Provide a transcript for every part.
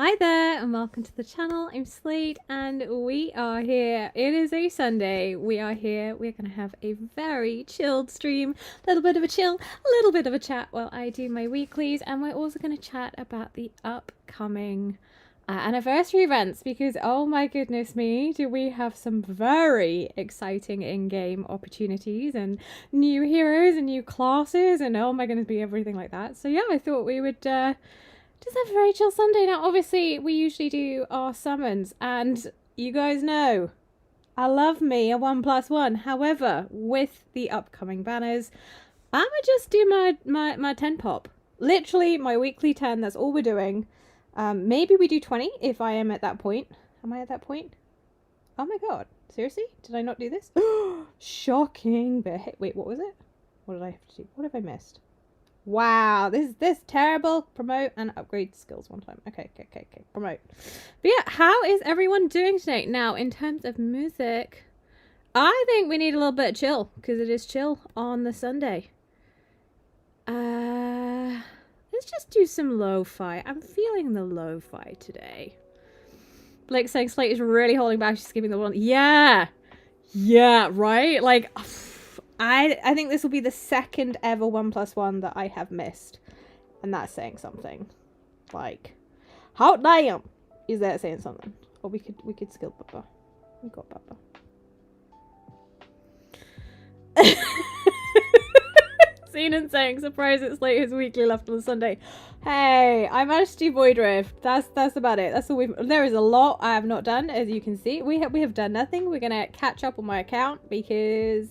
Hi there and welcome to the channel. I'm Slade and we are here. It is a Sunday. We are here. We're going to have a very chilled stream. A little bit of a chill, a little bit of a chat while I do my weeklies. And we're also going to chat about the upcoming anniversary events because, oh my goodness me, do we have some very exciting in-game opportunities and new heroes and new classes and oh my goodness me, everything like that. So yeah, I thought we would just have a very chill Sunday. Now, obviously, we usually do our summons, and you guys know I love me a 1+1. However, with the upcoming banners, I'm gonna just do my 10 pop. Literally, my weekly 10. That's all we're doing. Maybe we do 20 if I am at that point. Am I at that point? Oh my god. Seriously? Did I not do this? Shocking. But wait, what was it? What did I have to do? What have I missed? Wow, this is terrible. Promote and upgrade skills one time. Okay. Promote. But yeah, how is everyone doing today? Now, in terms of music, I think we need a little bit of chill because it is chill on the Sunday. Let's just do some lo-fi. I'm feeling the lo-fi today. Blake saying Slate is really holding back. She's giving the one. Yeah, right. Like. I think this will be the second ever 1+1 that I have missed. And that's saying something. Like, how damn is that saying something? Or we could skill Papa. We got Papa. Xenon saying, surprise it's late, his weekly left on the Sunday. Hey, I managed to do Void Rift. That's about it. That's all there is a lot I have not done, as you can see. We have done nothing. We're gonna catch up on my account because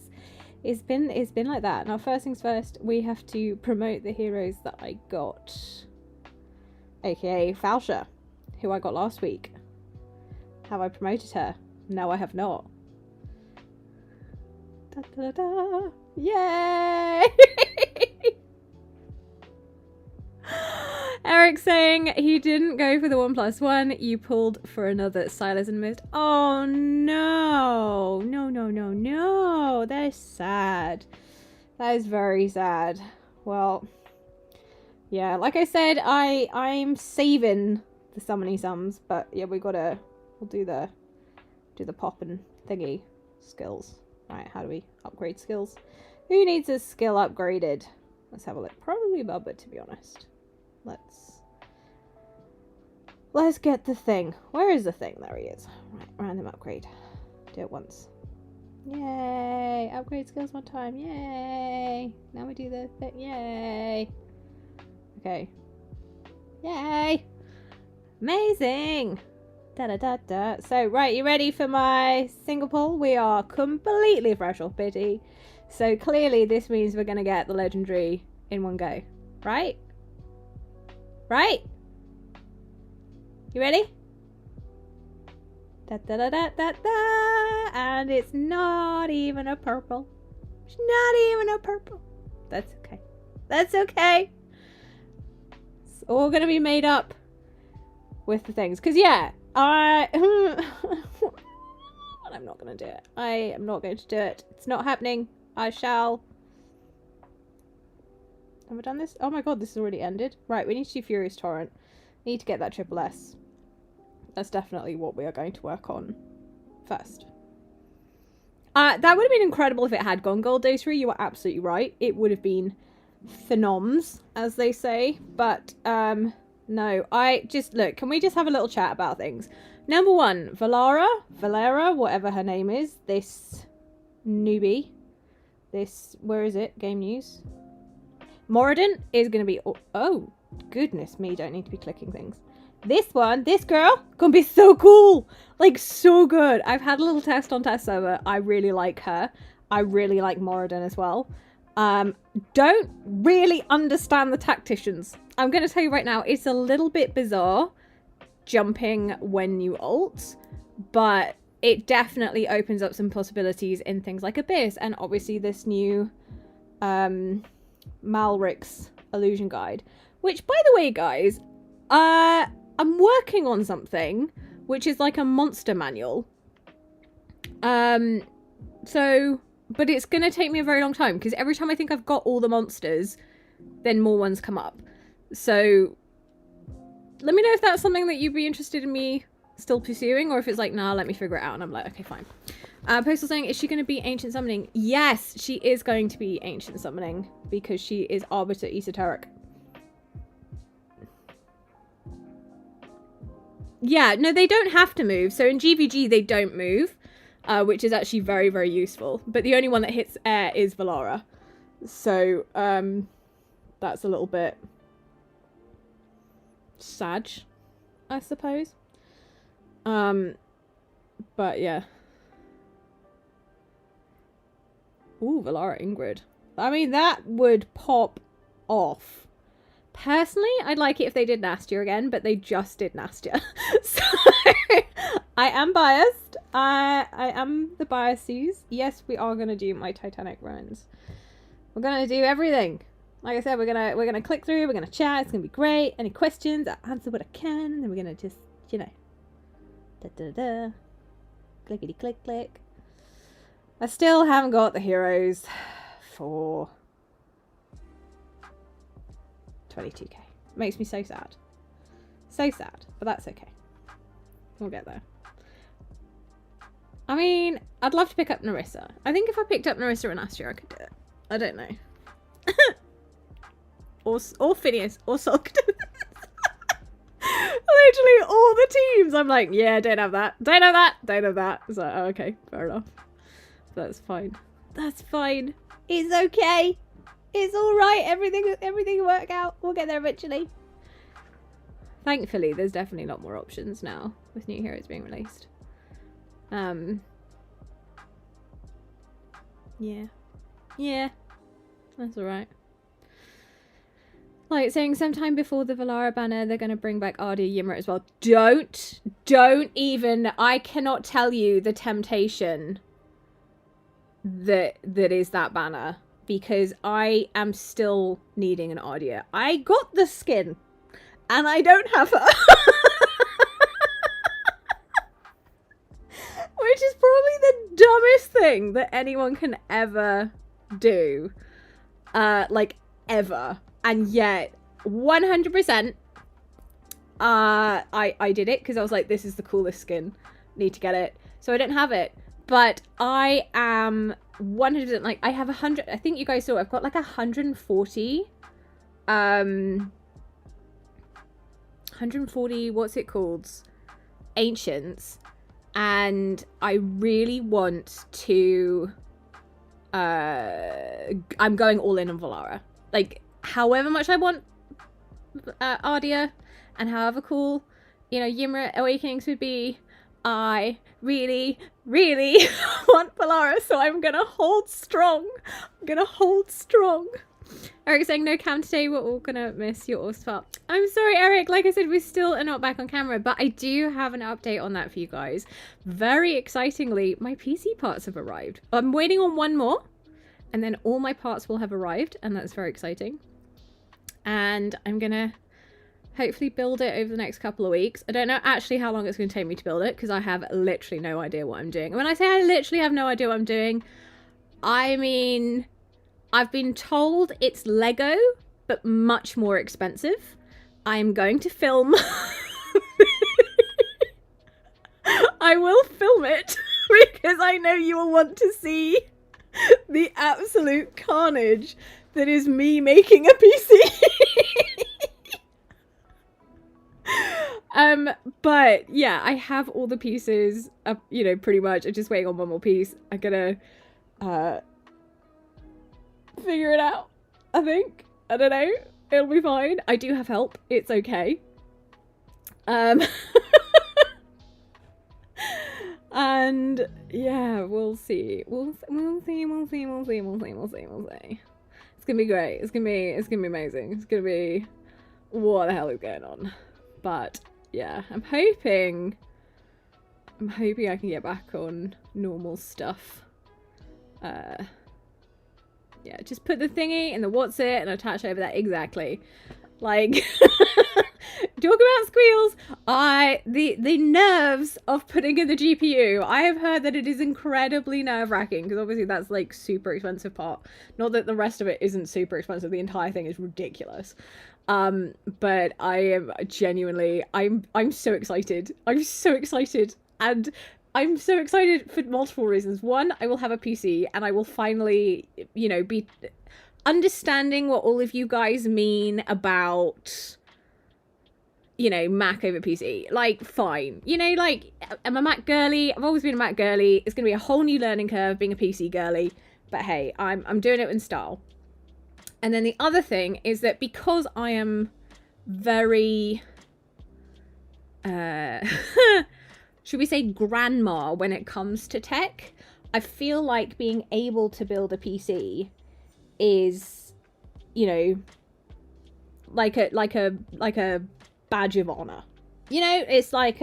it's been like that. Now, first things first, we have to promote the heroes that I got, aka Falsha, who I got last week. Have I promoted her? No, I have not. Da, da, da, da. Yay! Eric saying he didn't go for the 1+1. You pulled for another Silas and missed. Oh no. No. That is sad. That is very sad. Well, yeah, like I said, I'm saving the summoning sums, but yeah, we'll do the pop and thingy skills. Right, how do we upgrade skills? Who needs a skill upgraded? Let's have a look. Probably Bubba, to be honest. Let's get the thing. Where is the thing? There he is. Right, random upgrade. Do it once. Yay! Upgrade skills one time. Yay! Now we do the thing. Yay! Okay. Yay! Amazing! Da. So, right, you ready for my single pull? We are completely fresh off pity. So, clearly, this means we're going to get the legendary in one go. Right? Right? You ready? Da. And it's not even a purple. It's not even a purple. That's okay. That's okay. It's all gonna be made up with the things. Because, yeah, I'm not gonna do it. I am not going to do it. It's not happening. I shall. Have I done this? Oh my god, this has already ended. Right, we need to do Furious Torrent. Need to get that triple S. That's definitely what we are going to work on first. That would have been incredible if it had gone Gold Day 3. You are absolutely right. It would have been phenoms, as they say. But, no. Look, can we just have a little chat about things? Number one, Valera, whatever her name is. This newbie. Where is it? Game news. Moradin is going to be... Oh, goodness me. Don't need to be clicking things. This girl, gonna be so cool. Like, so good. I've had a little test on test server. I really like her. I really like Moradin as well. Don't really understand the tacticians. I'm going to tell you right now, it's a little bit bizarre jumping when you ult, but it definitely opens up some possibilities in things like Abyss and obviously this new Malric's Illusion Guide, which, by the way, guys, I'm working on something which is like a monster manual. But it's going to take me a very long time because every time I think I've got all the monsters, then more ones come up. So let me know if that's something that you'd be interested in me still pursuing, or if it's like, nah, let me figure it out. And I'm like, okay, fine. Postal saying, is she going to be ancient summoning? Yes, she is going to be ancient summoning because she is Arbiter Esoteric. Yeah, no, they don't have to move. So in GVG, they don't move, which is actually very, very useful. But the only one that hits air is Valara. So that's a little bit sad, I suppose. But yeah. Ooh, Valara Ingrid. I mean, that would pop off. Personally, I'd like it if they did Nastia again, but they just did Nastia. So, I am biased. I am the biases. Yes, we are going to do my Titanic runs. We're going to do everything. Like I said, we're gonna click through, we're going to chat, it's going to be great. Any questions, I'll answer what I can, and then we're going to just, you know, da-da-da, clickety click click. I still haven't got the heroes for 22k. Makes me so sad. So sad, but that's okay. We'll get there. I mean, I'd love to pick up Narissa. I think if I picked up Narissa and Astra, I could do it. I don't know. or Phineas, or Sulk. Literally all the teams. I'm like, yeah, don't have that. Don't have that. Don't have that. It's like, oh, okay, fair enough. That's fine. That's fine. It's okay. It's alright. Everything will work out. We'll get there eventually. Thankfully, there's definitely a lot more options now with new heroes being released. Yeah. Yeah. That's alright. Like saying sometime before the Valara banner, they're going to bring back Ardia Ymra as well. Don't even. I cannot tell you the temptation that is that banner, because I am still needing an Ardia. I got the skin and I don't have her. Which is probably the dumbest thing that anyone can ever do. Like, ever. And yet, 100%, I did it because I was like, this is the coolest skin. Need to get it. So I don't have it. But I am 100%, like, I have 100, I think you guys saw, I've got like 140, 140, what's it called? Ancients. And I really want to, I'm going all in on Valara. Like, however much I want Ardia, and however cool, you know, Ymra Awakenings would be, I really, really want Valara, so I'm gonna hold strong. I'm gonna hold strong. Eric saying, no cam today, we're all gonna miss your spot. I'm sorry, Eric. Like I said, we still are not back on camera, but I do have an update on that for you guys. Very excitingly, my PC parts have arrived. I'm waiting on one more, and then all my parts will have arrived, and that's very exciting. And I'm gonna hopefully build it over the next couple of weeks. I don't know actually how long it's going to take me to build it, because I have literally no idea what I'm doing. And when I say I literally have no idea what I'm doing, I mean, I've been told it's Lego, but much more expensive. I'm going to film. I will film it, because I know you will want to see the absolute carnage that is me making a PC. But yeah, I have all the pieces up, you know, pretty much. I'm just waiting on one more piece. I'm gonna figure it out, I think. I don't know, it'll be fine. I do have help, it's okay. And yeah, we'll see. We'll see. It's gonna be great. It's gonna be amazing. It's gonna be, what the hell is going on? But yeah, I'm hoping I can get back on normal stuff. Yeah, just put the thingy in the what's it and attach over that, exactly. Like, Talk about squeals. The nerves of putting in the GPU. I have heard that it is incredibly nerve-wracking because obviously that's like super expensive part. Not that the rest of it isn't super expensive. The entire thing is ridiculous. But I am genuinely I'm so excited. I'm so excited. And I'm so excited for multiple reasons. One, I will have a PC and I will finally, you know, be understanding what all of you guys mean about, you know, Mac over PC. Like, fine. You know, like, I'm a Mac girly. I've always been a Mac girly. It's going to be a whole new learning curve being a PC girly. But hey, I'm doing it in style. And then the other thing is that because I am very, should we say grandma when it comes to tech, I feel like being able to build a PC is, you know, like a badge of honor. You know, it's like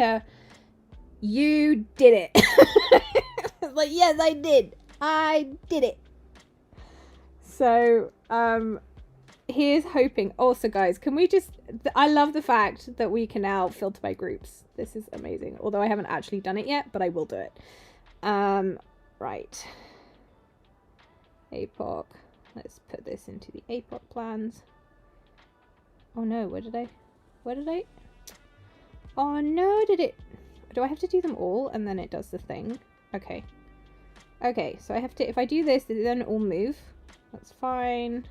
you did it. It's like, yes, I did it. So here's hoping. Also, guys, can we just, I love the fact that we can now filter by groups. This is amazing, although I haven't actually done it yet, but I will do it. Right, APOC. Let's put this into the APOC plans. Oh no, where did I? Oh no, did it? Do I have to do them all and then it does the thing? Okay. Okay, so I have to, if I do this, they then all move. That's fine.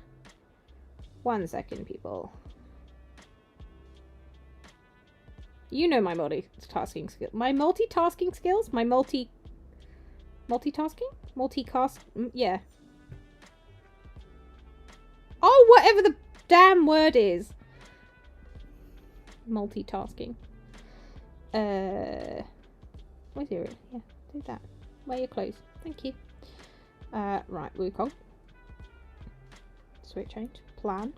1 second, people. You know my multitasking skills. My multitasking skills? My multitasking? Multicast? Yeah. Oh, whatever the damn word is. Multitasking. Where's your... Yeah, do that. Wear your clothes. Thank you. Right, Wukong. Switch change. Plan.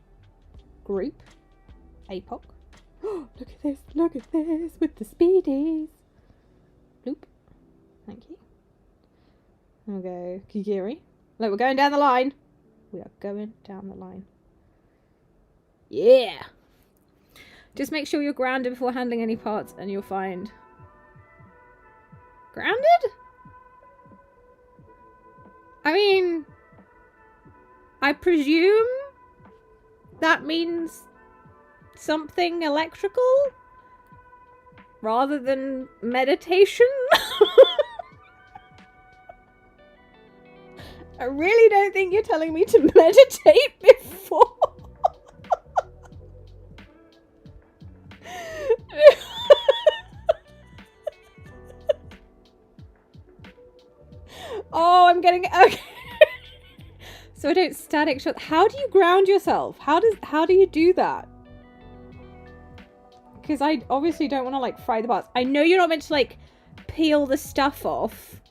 Group. APOC. Look at this. Look at this with the speedies. Bloop. Thank you. I'll go Kigiri. Look, we're going down the line. We are going down the line. Yeah. Just make sure you're grounded before handling any parts and you'll find... Grounded? I mean... I presume that means something electrical? Rather than meditation? I really don't think you're telling me to meditate before. Oh, I'm getting okay. So I don't static shot. How do you ground yourself? How do you do that? Because I obviously don't want to like fry the parts. I know you're not meant to like peel the stuff off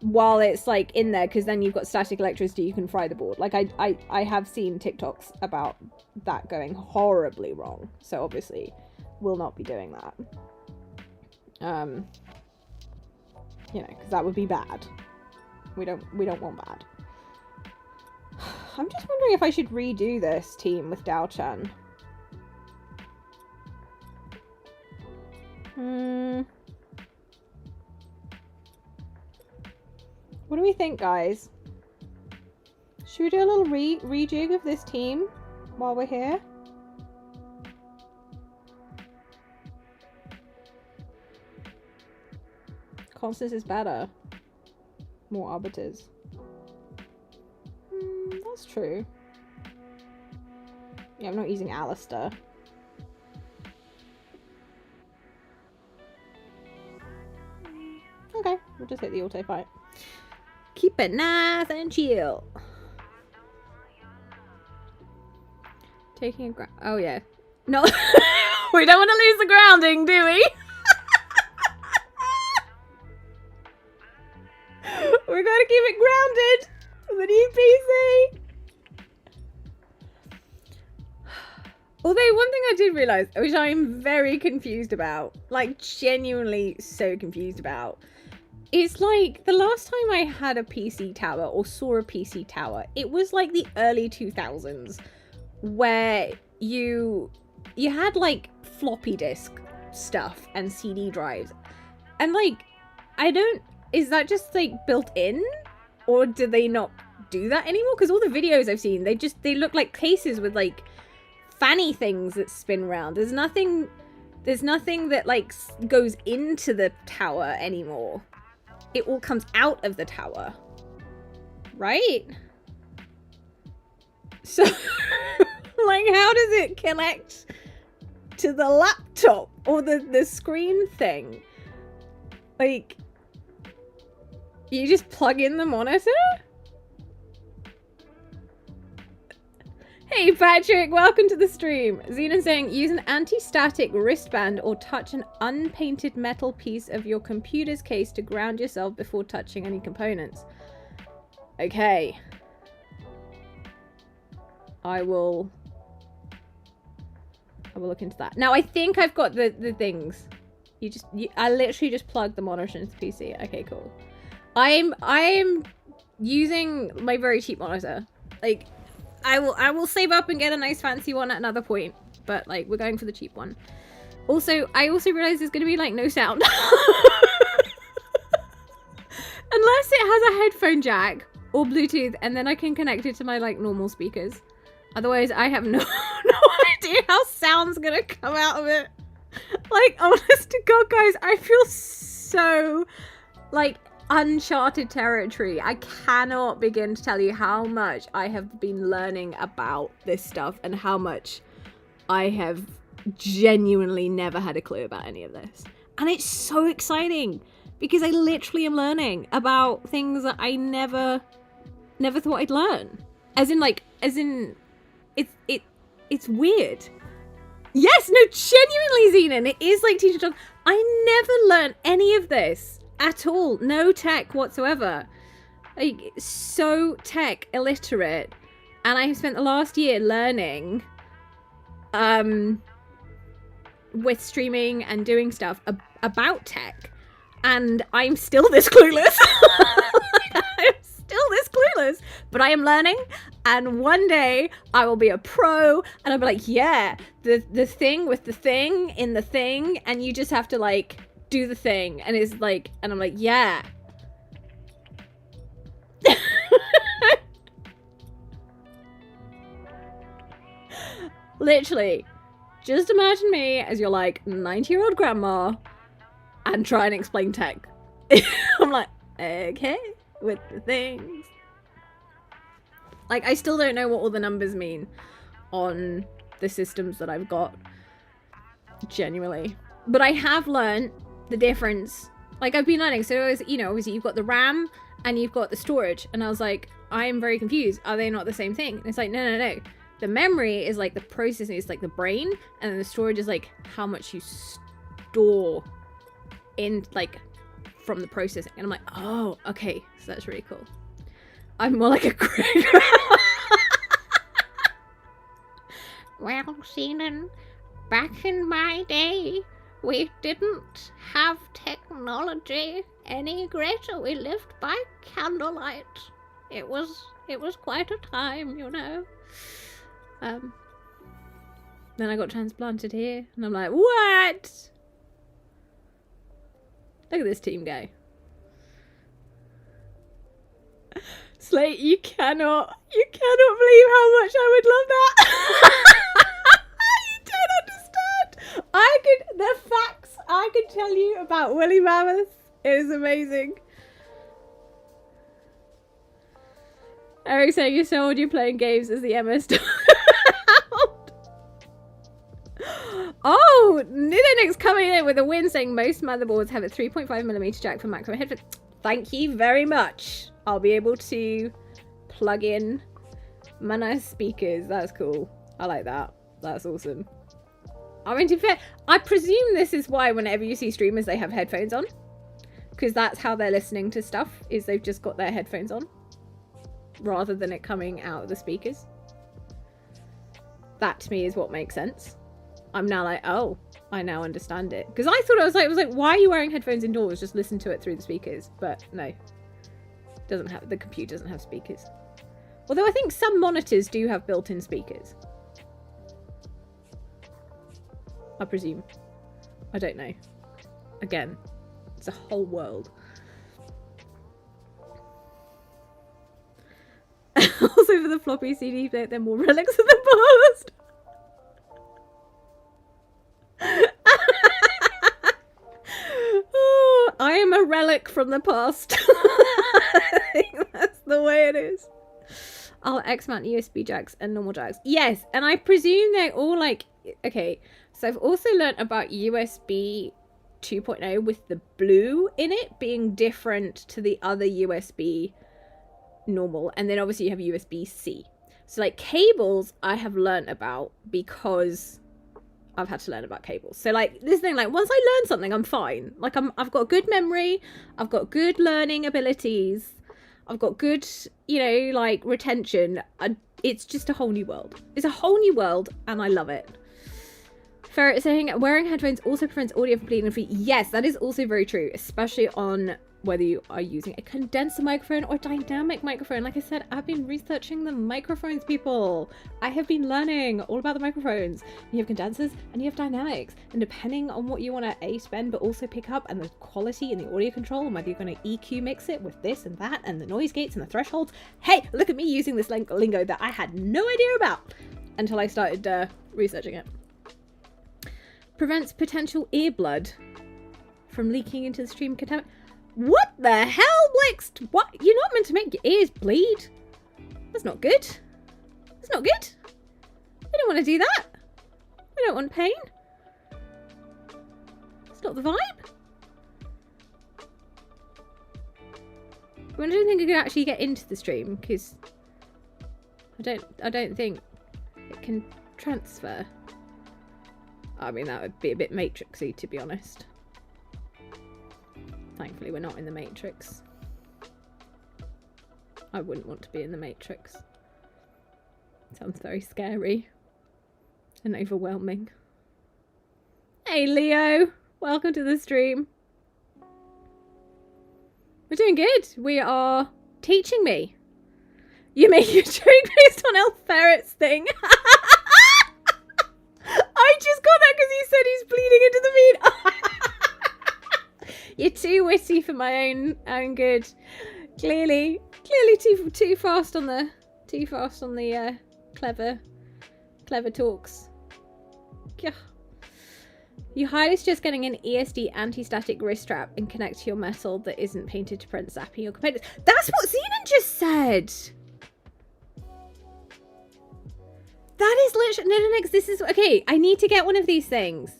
while it's like in there, because then you've got static electricity, you can fry the board. Like I have seen TikToks about that going horribly wrong. So obviously we'll not be doing that. You know, because that would be bad. We don't want bad. I'm just wondering if I should redo this team with Dao-chan. What do we think, guys? Should we do a little rejig of this team while we're here? Constance is better. More arbiters. That's true. Yeah, I'm not using Alistair. Okay, we'll just hit the auto fight. Keep it nice and chill. Taking a oh yeah. No, we don't want to lose the grounding, do we? We're going to keep it grounded for the new PC. Although one thing I did realise, which I'm very confused about, like genuinely so confused about, is like the last time I had a PC tower or saw a PC tower, it was like the early 2000s where you you had like floppy disk stuff and CD drives, and like is that just like built in, or do they not do that anymore? Because all the videos I've seen, they look like cases with like fanny things that spin around. There's nothing that like goes into the tower anymore. It all comes out of the tower, right? So like, how does it connect to the laptop or the screen thing? Like, you just plug in the monitor? Hey Patrick, welcome to the stream. Xenon saying, use an anti-static wristband or touch an unpainted metal piece of your computer's case to ground yourself before touching any components. Okay. I will look into that. Now I think I've got the things. I literally just plug the monitor into the PC. Okay, cool. I'm using my very cheap monitor. Like, I will save up and get a nice fancy one at another point, but like, we're going for the cheap one. Also, I also realized there's gonna be like no sound. Unless it has a headphone jack or Bluetooth, and then I can connect it to my like normal speakers. Otherwise, I have no idea how sound's gonna come out of it. Like, honest to God, guys, I feel so like uncharted territory. I cannot begin to tell you how much I have been learning about this stuff and how much I have genuinely never had a clue about any of this. And it's so exciting because I literally am learning about things that I never thought I'd learn. As in it's weird. Yes, no, genuinely, Xenon, it is like teacher talk. I never learned any of this at all. No tech whatsoever. Like, so tech illiterate. And I have spent the last year learning with streaming and doing stuff about tech. And I'm still this clueless. I'm still this clueless. But I am learning. And one day I will be a pro and I'll be like, yeah, the thing with the thing in the thing, and you just have to like do the thing, and it's like, and I'm like, yeah. Literally, just imagine me as your like 90-year-old grandma and try and explain tech. I'm like, okay, with the things. Like, I still don't know what all the numbers mean on the systems that I've got. Genuinely. But I have learned the difference. Like, I've been learning. So, it was, you know, obviously you've got the RAM and you've got the storage. And I was like, I am very confused. Are they not the same thing? And it's like, no. The memory is like the processing. It's like the brain. And then the storage is like how much you store in, like, from the processing. And I'm like, oh, okay. So that's really cool. I'm more like a Greg. Well, Xenon, back in my day, we didn't have technology any greater. We lived by candlelight. It was quite a time, you know. Then I got transplanted here, and I'm like, what? Look at this team go. Slate, you cannot believe how much I would love that. You don't understand. The facts I could tell you about Woolly Mammoth is amazing. Eric saying you're so old you're playing games as the MS died out. Oh, Nidonix coming in with a win saying most motherboards have a 3.5mm jack for maximum headphones. Thank you very much. I'll be able to plug in my nice speakers. That's cool. I like that. That's awesome. I mean, to be fair, I presume this is why whenever you see streamers, they have headphones on. Because that's how they're listening to stuff, is they've just got their headphones on. Rather than it coming out of the speakers. That to me is what makes sense. I'm now like, oh, I now understand it. Because I thought I was like, why are you wearing headphones indoors? Just listen to it through the speakers. But no. The computer doesn't have speakers. Although I think some monitors do have built-in speakers. I presume. I don't know. Again, it's a whole world. Also for the floppy CD, they're more relics of the past. Oh, I am a relic from the past. I think that's the way it is. I'll X-mount USB jacks and normal jacks. Yes, and I presume they're all like... Okay, so I've also learnt about USB 2.0 with the blue in it being different to the other USB normal. And then obviously you have USB-C. So like cables I have learnt about because I've had to learn about cables. So like this thing, like once I learn something, I'm fine. Like I've got good memory. I've got good learning abilities. I've got good, you know, like retention. It's just a whole new world. It's a whole new world and I love it. Ferret saying wearing headphones also prevents audio from bleeding free. Yes, that is also very true, especially on whether you are using a condenser microphone or dynamic microphone. Like I said, I've been researching the microphones, people. I have been learning all about the microphones. You have condensers and you have dynamics. And depending on what you want to spend but also pick up and the quality and the audio control and whether you're going to EQ mix it with this and that and the noise gates and the thresholds. Hey, look at me using this lingo that I had no idea about until I started researching it. Prevents potential ear blood from leaking into the stream contaminant. What the hell, Blix? What? You're not meant to make your ears bleed. That's not good. That's not good. We don't want to do that. We don't want pain. It's not the vibe. I don't think I can actually get into the stream because I don't think it can transfer. I mean, that would be a bit Matrixy, to be honest. Thankfully, we're not in the Matrix. I wouldn't want to be in the Matrix. Sounds very scary and overwhelming. Hey, Leo! Welcome to the stream. We're doing good. We are teaching me. You make your joke based on El Ferret's thing. I just got that because he said he's bleeding into the meat. You're too witty for my own good. Clearly too fast on the clever talks. Yeah. You highly suggest getting an ESD anti-static wrist strap and connect to your metal that isn't painted to prevent zapping your components. That's what Xenon just said. That is literally no. This is okay. I need to get one of these things.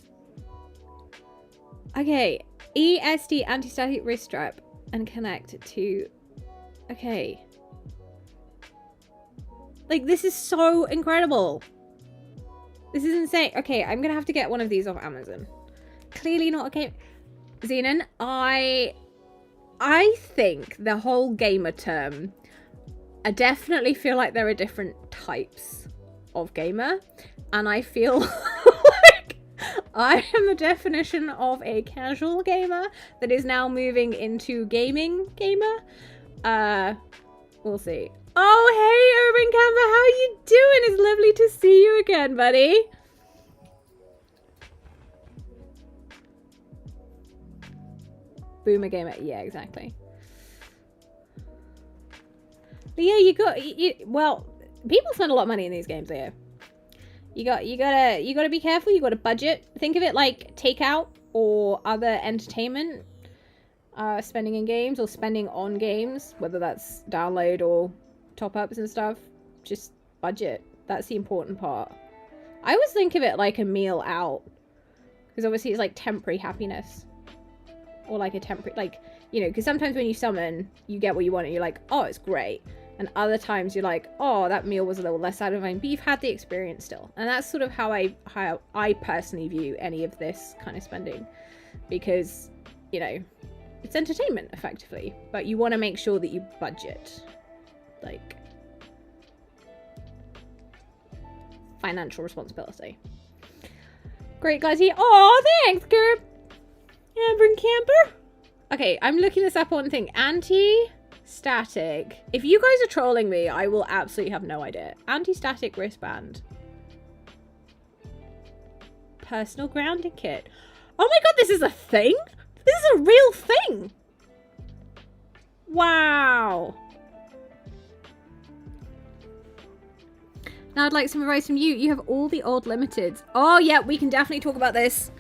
Okay, ESD anti-static wrist strap and connect to. Okay. Like this is so incredible. This is insane. Okay, I'm gonna have to get one of these off Amazon. Clearly not okay. Xenon, I think the whole gamer term. I definitely feel like there are different types of gamer, and I feel like I am the definition of a casual gamer that is now moving into gaming gamer. We'll see. Oh, hey, Urban Camper, how you doing? It's lovely to see you again, buddy. Boomer gamer, yeah, exactly. But yeah, well, people spend a lot of money in these games, Leo. You gotta be careful. You gotta budget. Think of it like takeout or other entertainment spending in games or spending on games, whether that's download or top-ups and stuff. Just budget. That's the important part. I always think of it like a meal out, because obviously it's like temporary happiness, or like a temporary, like, you know, because sometimes when you summon you get what you want and you're like, oh, it's great, and other times you're like, oh, that meal was a little less satisfying, but you've had the experience still. And that's sort of how I personally view any of this kind of spending, because, you know, it's entertainment effectively, but you want to make sure that you budget. Like, financial responsibility. Great, Glazzy. Oh, thanks, Gerb. Urban Camper. Okay, I'm looking this up on thing. Anti-static. If you guys are trolling me, I will absolutely have no idea. Anti-static wristband. personal grounding kit. Oh my god, this is a thing? This is a real thing. Wow. Now I'd like some advice from you. You have all the old limiteds. Oh yeah, we can definitely talk about this.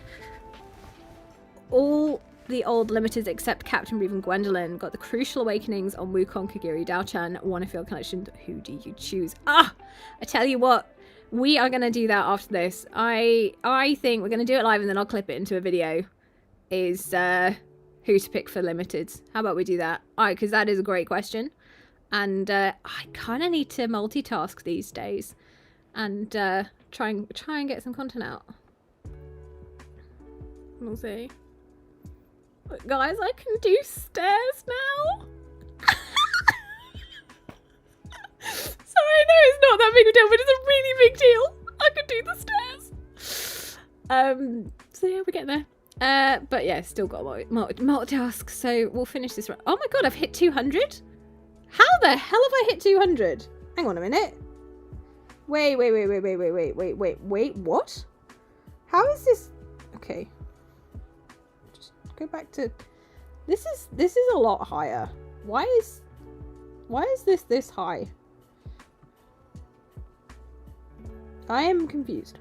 All the old limiteds except Captain Reeve and Gwendolyn got the Crucial Awakenings on Wukong, Kagiri, Dao-chan, Wonderfield Collection. Who do you choose? I tell you what, we are going to do that after this. I think we're going to do it live and then I'll clip it into a video. Is who to pick for limiteds. How about we do that? Because that is a great question. And I kind of need to multitask these days. And try and get some content out. We'll see. But guys, I can do stairs now. Sorry, I know it's not that big of a deal, but it's a really big deal. I can do the stairs. So yeah, we're getting there. But yeah, still got multitask. So we'll finish this run. Oh my god, I've hit 200. How the hell have I hit 200? Hang on a minute. Wait, what? How is this? Okay. Just go back to... This is a lot higher. Why is this high? I am confused.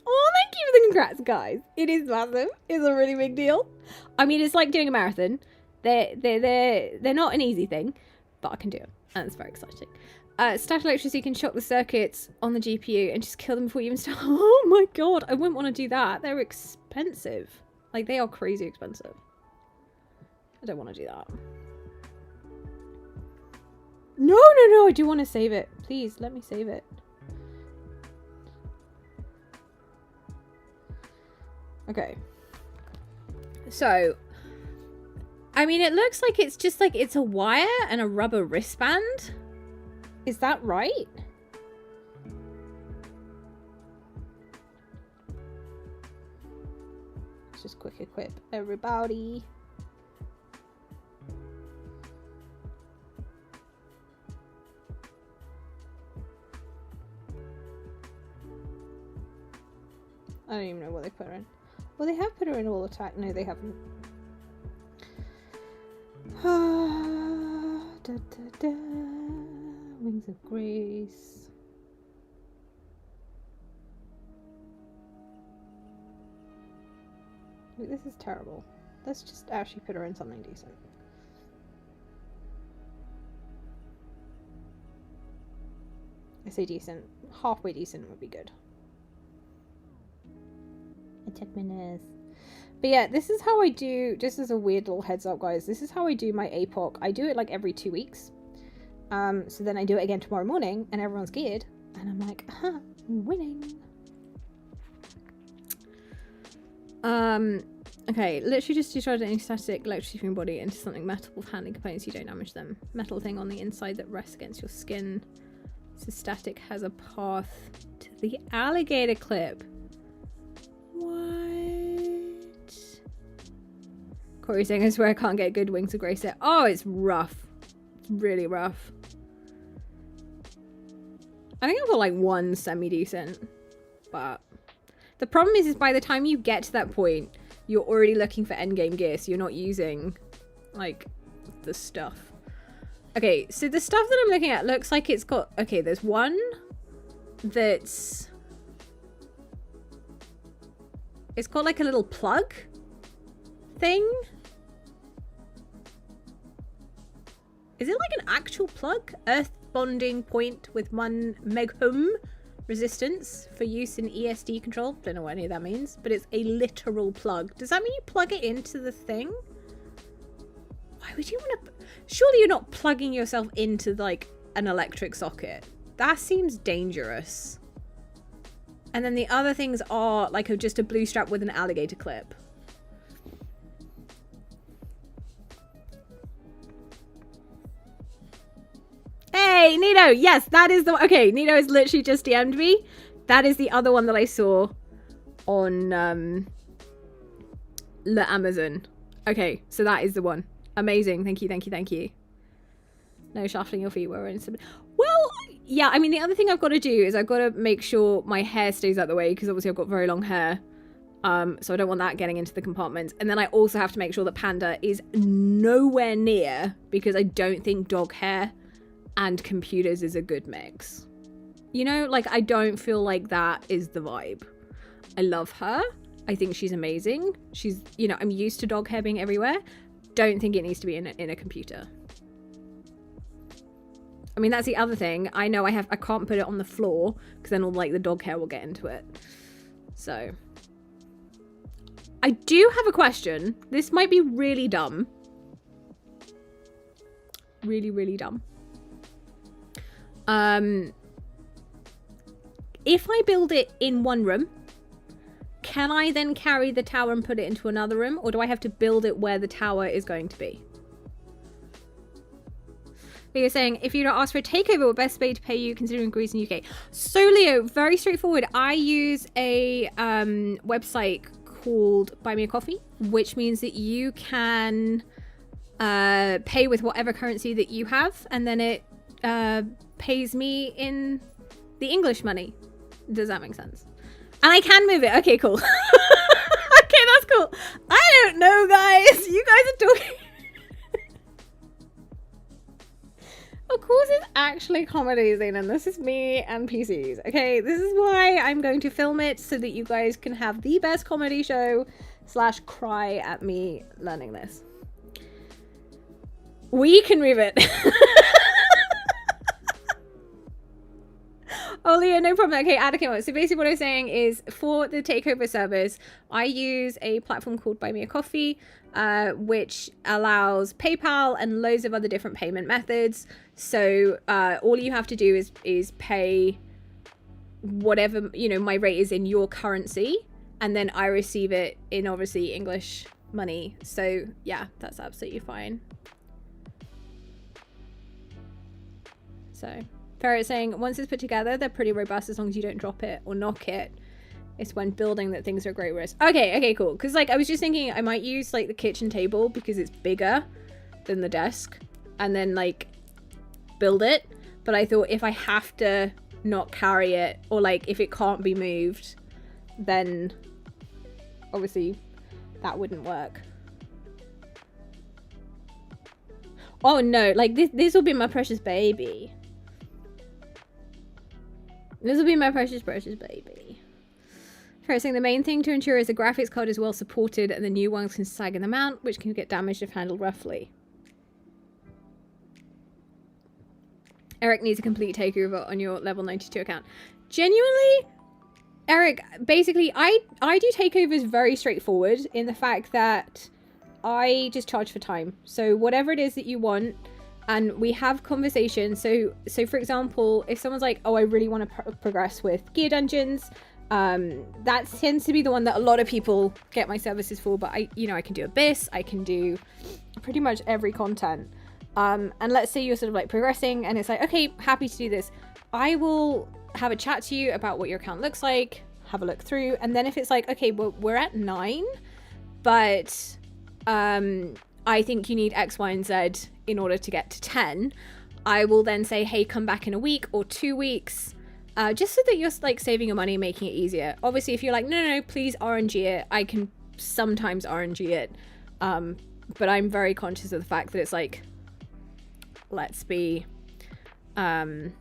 Oh, thank you for the congrats, guys. It is massive. It's a really big deal. I mean, it's like doing a marathon. They're not an easy thing, but I can do it, and it's very exciting. Static electricity can shock the circuits on the GPU and just kill them before you even start. Oh my god, I wouldn't want to do that. They're expensive. Like, they are crazy expensive. I don't want to do that. No, I do want to save it. Please, let me save it. Okay. So, I mean, it looks like it's just like it's a wire and a rubber wristband. Is that right? Let's just quick equip everybody. I don't even know what they put her in. Well, they have put her in all attack. No, they haven't. Da, da, da. Wings of Grace. Wait, this is terrible. Let's just actually put her in something decent. I say decent. Halfway decent would be good. It took me minutes. But yeah, this is how I do, just as a weird little heads up, guys, this is how I do my APOC. I do it like every 2 weeks. So then I do it again tomorrow morning, and everyone's geared, and I'm like, aha, winning. Okay, literally just destroyed any static electricity from your body into something metal with handling components, you don't damage them. Metal thing on the inside that rests against your skin. So static has a path to the alligator clip. What? Corey saying, I swear I can't get good Wings of Grace set. Oh, it's rough. It's really rough. I think I've got like one semi-decent. But the problem is by the time you get to that point, you're already looking for endgame gear, so you're not using like the stuff. Okay, so the stuff that I'm looking at looks like it's got... Okay, there's one that's... It's got like a little plug thing. Is it like an actual plug? Earth bonding point with 1 megohm resistance for use in ESD control. Don't know what any of that means, but it's a literal plug. Does that mean you plug it into the thing? Why would you want to... Surely you're not plugging yourself into like an electric socket. That seems dangerous. And then the other things are like just a blue strap with an alligator clip. Hey, Nito! Yes, that is the one. Okay, Nito has literally just DM'd me. That is the other one that I saw on the Amazon. Okay, so that is the one. Amazing. Thank you, thank you, thank you. No shuffling your feet. Well, yeah, I mean, the other thing I've got to do is I've got to make sure my hair stays out the way, because obviously I've got very long hair. So I don't want that getting into the compartments. And then I also have to make sure that Panda is nowhere near, because I don't think dog hair and computers is a good mix. You know, like, I don't feel like that is the vibe. I love her. I think she's amazing. She's, you know, I'm used to dog hair being everywhere. Don't think it needs to be in a computer. I mean, that's the other thing. I know I can't put it on the floor, because then all, like, the dog hair will get into it. So I do have a question. This might be really dumb. Really, really dumb. If I build it in one room, can I then carry the tower and put it into another room? Or do I have to build it where the tower is going to be? You're saying, if you don't ask for a takeover, what best way to pay you considering Greece and UK? So Leo, very straightforward. I use a website called Buy Me a Coffee, which means that you can pay with whatever currency that you have, and then it pays me in the English money. Does that make sense? And I can move it. Okay, cool. Okay, that's cool. I don't know, guys. You guys are talking. Of course it's actually comedy, Zenon. This is me and PCs. Okay, this is why I'm going to film it, so that you guys can have the best comedy show / cry at me learning this. We can move it. Oh, Leo, no problem. Okay, Attica. So basically what I was saying is, for the takeover service, I use a platform called Buy Me a Coffee, which allows PayPal and loads of other different payment methods. So all you have to do is pay whatever, you know, my rate is in your currency, and then I receive it in, obviously, English money. So yeah, that's absolutely fine. So Ferret's saying, once it's put together, they're pretty robust as long as you don't drop it or knock it. It's when building that things are a great risk. Okay, cool. Because, like, I was just thinking I might use, like, the kitchen table because it's bigger than the desk, and then, like, build it. But I thought if I have to not carry it, or, like, if it can't be moved, then obviously that wouldn't work. Oh, no. Like, this will be my precious baby. This will be my precious, precious baby. First thing, the main thing to ensure is the graphics card is well supported and the new ones can sag in the mount, which can get damaged if handled roughly. Eric needs a complete takeover on your level 92 account. Genuinely, Eric, basically, I do takeovers very straightforward in the fact that I just charge for time. So whatever it is that you want, and we have conversations. So for example, if someone's like, oh, I really want to progress with gear dungeons, that tends to be the one that a lot of people get my services for. But I can do Abyss, I can do pretty much every content. And let's say you're sort of like progressing and it's like, okay, happy to do this. I will have a chat to you about what your account looks like, have a look through. And then if it's like, okay, well, we're at 9, but I think you need X, Y, and Z in order to get to 10, I will then say, hey, come back in a week or 2 weeks, just so that you're like saving your money, making it easier. Obviously, if you're like, no, please RNG it, I can sometimes RNG it. But I'm very conscious of the fact that it's like, let's be, let's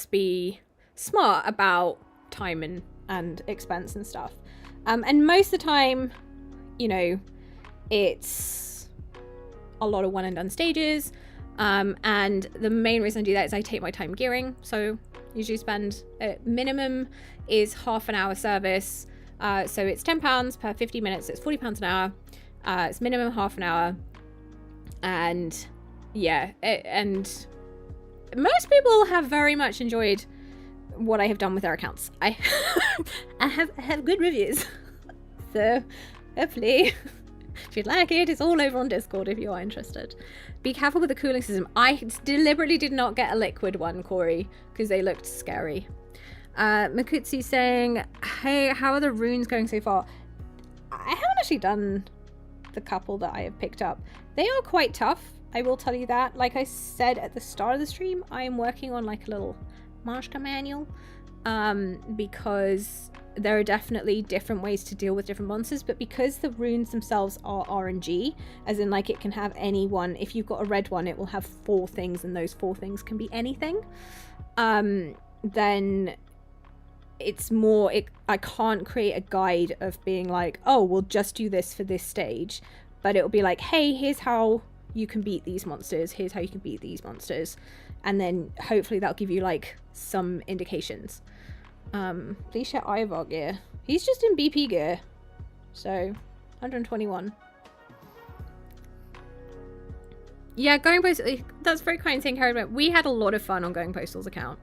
be smart about time and expense and stuff. And most of the time, it's a lot of one and done stages. And the main reason I do that is I take my time gearing. So usually spend minimum is half an hour service. So it's £10 per 50 minutes. So it's £40 an hour. It's minimum half an hour. And yeah, and most people have very much enjoyed what I have done with their accounts. I have good reviews. So hopefully, if you'd like it, it's all over on Discord if you are interested. Be careful with the cooling system. I deliberately did not get a liquid one, Corey, because they looked scary. Makutsi saying, hey, how are the runes going so far? I haven't actually done the couple that I have picked up. They are quite tough. I will tell you that. Like I said at the start of the stream, I am working on like a little monster manual, because there are definitely different ways to deal with different monsters, but because the runes themselves are RNG, as in like it can have any one. If you've got a red one, it will have 4 things, and those 4 things can be anything. Then it's more, I can't create a guide of being like, oh, we'll just do this for this stage, but it'll be like, hey, here's how you can beat these monsters, here's how you can beat these monsters, and then hopefully that'll give you like some indications. Please share Ivar gear. He's just in BP gear, so 121. Yeah, Going Postal, that's very kind thing, Harry. We had a lot of fun on Going Postal's account.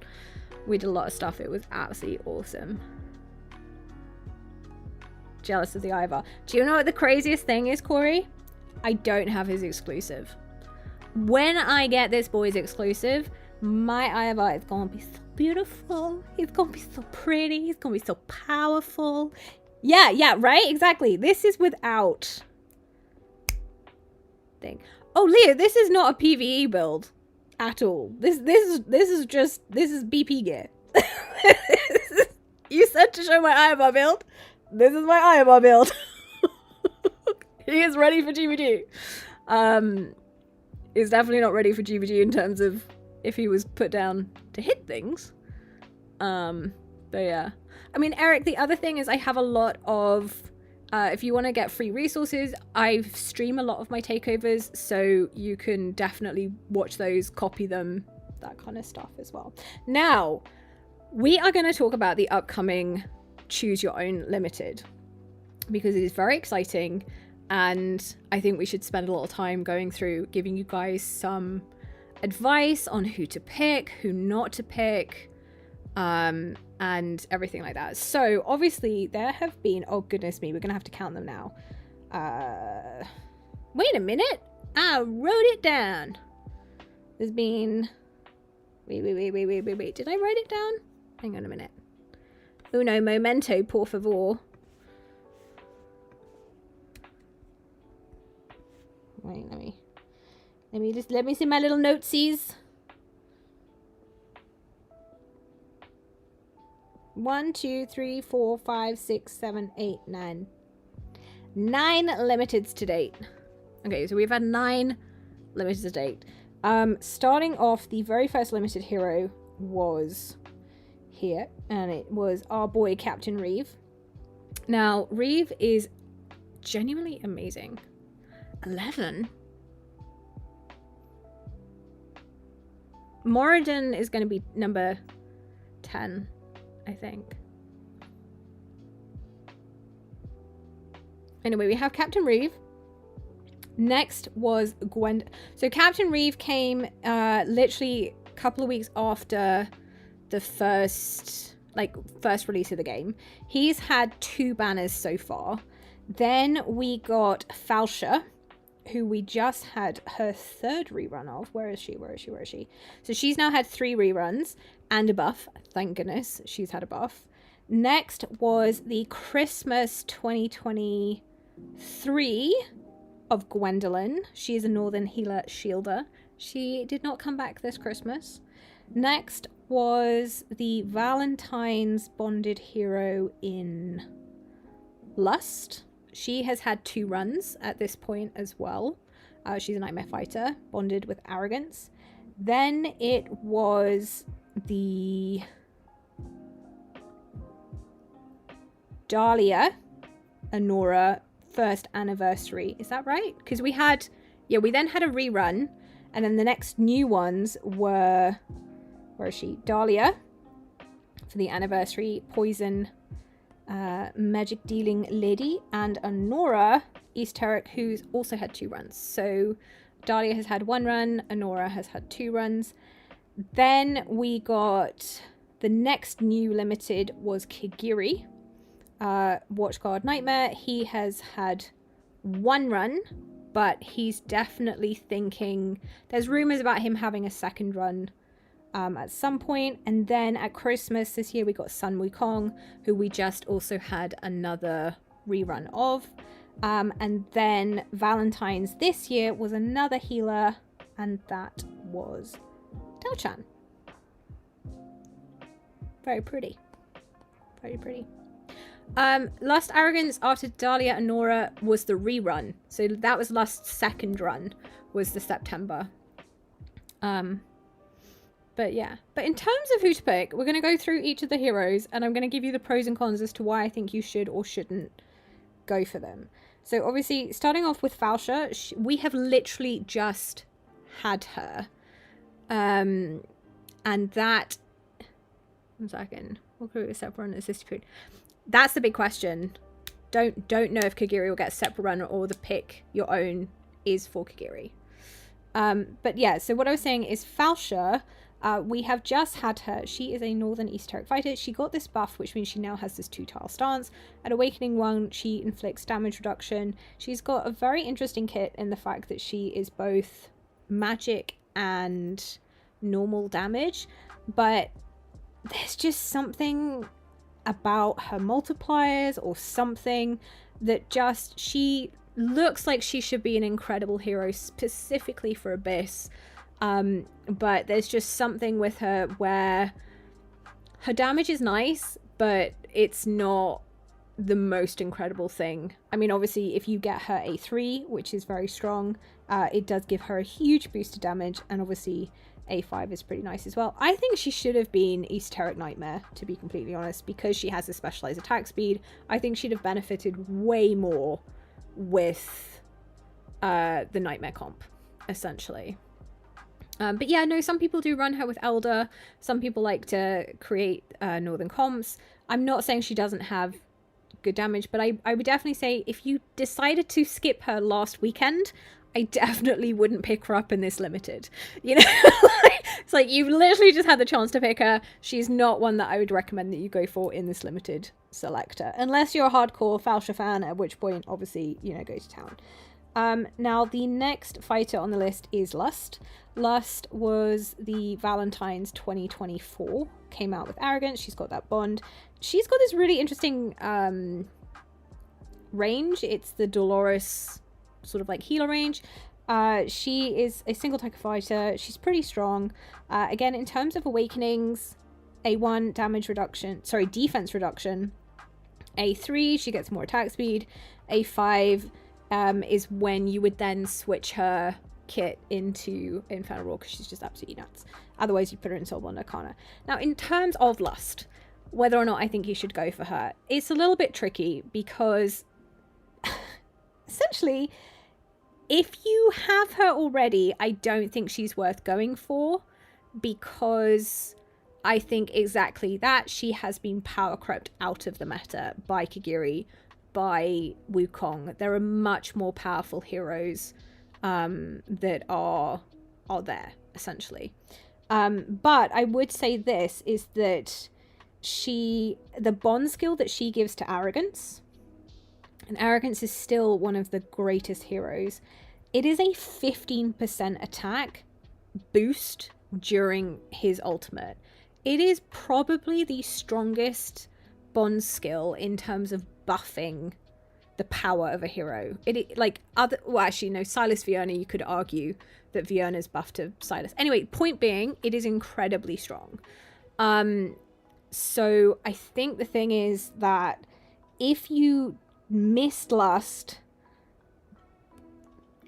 We did a lot of stuff. It was absolutely awesome. Jealous of the Ivar. Do you know what the craziest thing is, Corey? I don't have his exclusive. When I get this boy's exclusive, my Ivar is gonna be so beautiful. He's gonna be so pretty. He's gonna be so powerful. Yeah, right? Exactly. This is without thing. Oh, Leo, this is not a PvE build at all. This is BP gear. You said to show my Ivar build. This is my Ivar build. He is ready for GVG. He's definitely not ready for GVG in terms of if he was put down to hit things. But yeah. I mean, Eric, the other thing is I have a lot of, if you want to get free resources, I stream a lot of my takeovers, so you can definitely watch those, copy them, that kind of stuff as well. Now, we are going to talk about the upcoming Choose Your Own Limited, because it is very exciting, and I think we should spend a lot of time going through, giving you guys some advice on who to pick, who not to pick, and everything like that. So obviously there have been, oh goodness me, we're gonna have to count them now. Wait a minute, I wrote it down. There's been, wait, did I write it down? Hang on a minute. Uno momento, por favor. Wait, let me see my little notesies. 1, 2, 3, 4, 5, 6, 7, 8, 9. 9 limiteds to date. Okay, so we've had 9 limiteds to date. Starting off, the very first limited hero was here, and it was our boy Captain Reeve. Now, Reeve is genuinely amazing. 11. Moradin is going to be number 10, I think. Anyway, we have Captain Reeve. Next was Gwen. So Captain Reeve came literally a couple of weeks after the first release of the game. He's had 2 banners so far. Then we got Falsha, who we just had her 3rd rerun of. Where is she? So she's now had 3 reruns and a buff. Thank goodness she's had a buff. Next was the Christmas 2023 of Gwendolyn. She is a Northern Healer Shielder. She did not come back this Christmas. Next was the Valentine's Bonded Hero in Lust. She has had 2 runs at this point as well. She's a Nightmare Fighter, bonded with Arrogance. Then it was the Dahlia Honora 1st anniversary. Is that right? Because we then had a rerun, and then the next new ones were, where is she? Dahlia for the anniversary, Poison magic dealing lady, and Honora Esoteric, who's also had 2 runs. So Dahlia has had 1 run, Honora has had 2 runs. Then we got the next new limited was Kigiri, Watchguard Nightmare. He has had 1 run, but he's definitely thinking, there's rumors about him having a 2nd run at some point. And then at Christmas this year we got Sun Wukong, who we just also had another rerun of, and then Valentine's this year was another healer and that was Tao-chan. Very pretty. Very pretty. Lust Arrogance after Dahlia and Nora was the rerun. So that was Lust's second run, was the September. But yeah. But in terms of who to pick, we're going to go through each of the heroes, and I'm going to give you the pros and cons as to why I think you should or shouldn't go for them. So obviously, starting off with Falsha, we have literally just had her. And that... 1 second. We'll go with a separate run at Sister Food. That's the big question. Don't know if Kagiri will get a separate run or the pick your own is for Kagiri. But yeah, so what I was saying is Falsha, we have just had her. She is a Northern Esoteric Fighter. She got this buff, which means she now has this 2-tile stance. At Awakening 1, she inflicts damage reduction. She's got a very interesting kit in the fact that she is both magic and normal damage, but there's just something about her multipliers or something that just, she looks like she should be an incredible hero specifically for Abyss, but there's just something with her where her damage is nice, but it's not the most incredible thing. I mean, obviously if you get her A3, which is very strong, it does give her a huge boost to damage, and obviously A5 is pretty nice as well. I think she should have been Esoteric Nightmare, to be completely honest, because she has a specialized attack speed. I think she'd have benefited way more with the Nightmare comp, essentially. But yeah, no, some people do run her with Elder. Some people like to create Northern comps. I'm not saying she doesn't have good damage, but I would definitely say if you decided to skip her last weekend, I definitely wouldn't pick her up in this limited. You know, it's like you've literally just had the chance to pick her. She's not one that I would recommend that you go for in this limited selector, unless you're a hardcore Falsha fan, at which point, obviously, you know, go to town. Now, the next fighter on the list is Lust. Lust was the Valentine's 2024. Came out with Arrogance. She's got that bond. She's got this really interesting range. It's the Dolores sort of like healer range. She is a single attack fighter. She's pretty strong. Again, in terms of awakenings, A1 defense reduction. A3, she gets more attack speed. A5 is when you would then switch her kit into Infernal Roar, because she's just absolutely nuts. Otherwise, you put her in Soulbond Arcana. Now, in terms of Lust, whether or not I think you should go for her, it's a little bit tricky because essentially, if you have her already, I don't think she's worth going for, because I think exactly that. She has been power crept out of the meta by Kagiri, by Wukong. There are much more powerful heroes that are there, essentially. But I would say this, is that the bond skill that she gives to Arrogance, and Arrogance is still one of the greatest heroes. It is a 15% attack boost during his ultimate. It is probably the strongest bond skill in terms of buffing the power of a hero. Actually, no, Silas Vierna, you could argue that Vierna's buff to Silas. Anyway, point being, it is incredibly strong. So I think the thing is that if you missed Lust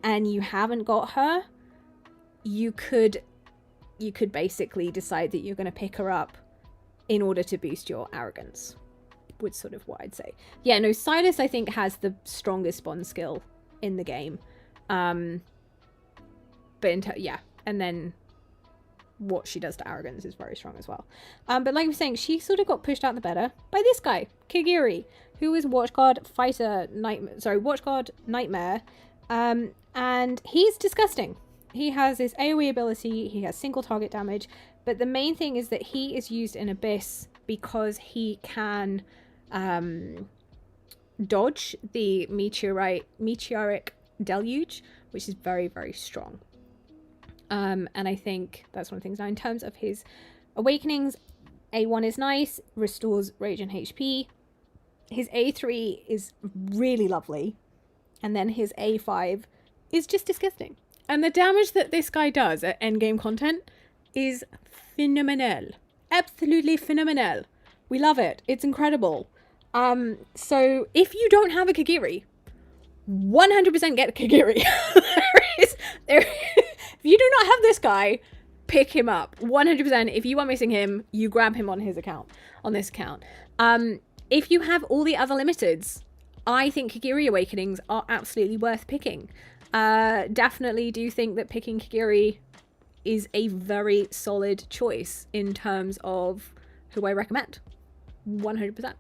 and you haven't got her, you could basically decide that you're going to pick her up in order to boost your Arrogance, would sort of what I'd say. Yeah, no, Silas I think has the strongest bond skill in the game. And then what she does to Arrogance is very strong as well. But like I was saying, she sort of got pushed out the better by this guy, Kagiri, who is Watchguard Nightmare. And he's disgusting. He has his AoE ability, he has single target damage, but the main thing is that he is used in Abyss because he can dodge the meteoric deluge, which is very, very strong. And I think that's one of the things. Now, in terms of his awakenings, A1 is nice, restores rage and HP. His A3 is really lovely. And then his A5 is just disgusting. And the damage that this guy does at endgame content is phenomenal. Absolutely phenomenal. We love it. It's incredible. So if you don't have a Kagiri, 100% get a Kagiri. If you do not have this guy, pick him up. 100%. If you are missing him, you grab him on this account. If you have all the other limiteds, I think Kagiri Awakenings are absolutely worth picking. Definitely do think that picking Kagiri is a very solid choice in terms of who I recommend. 100%.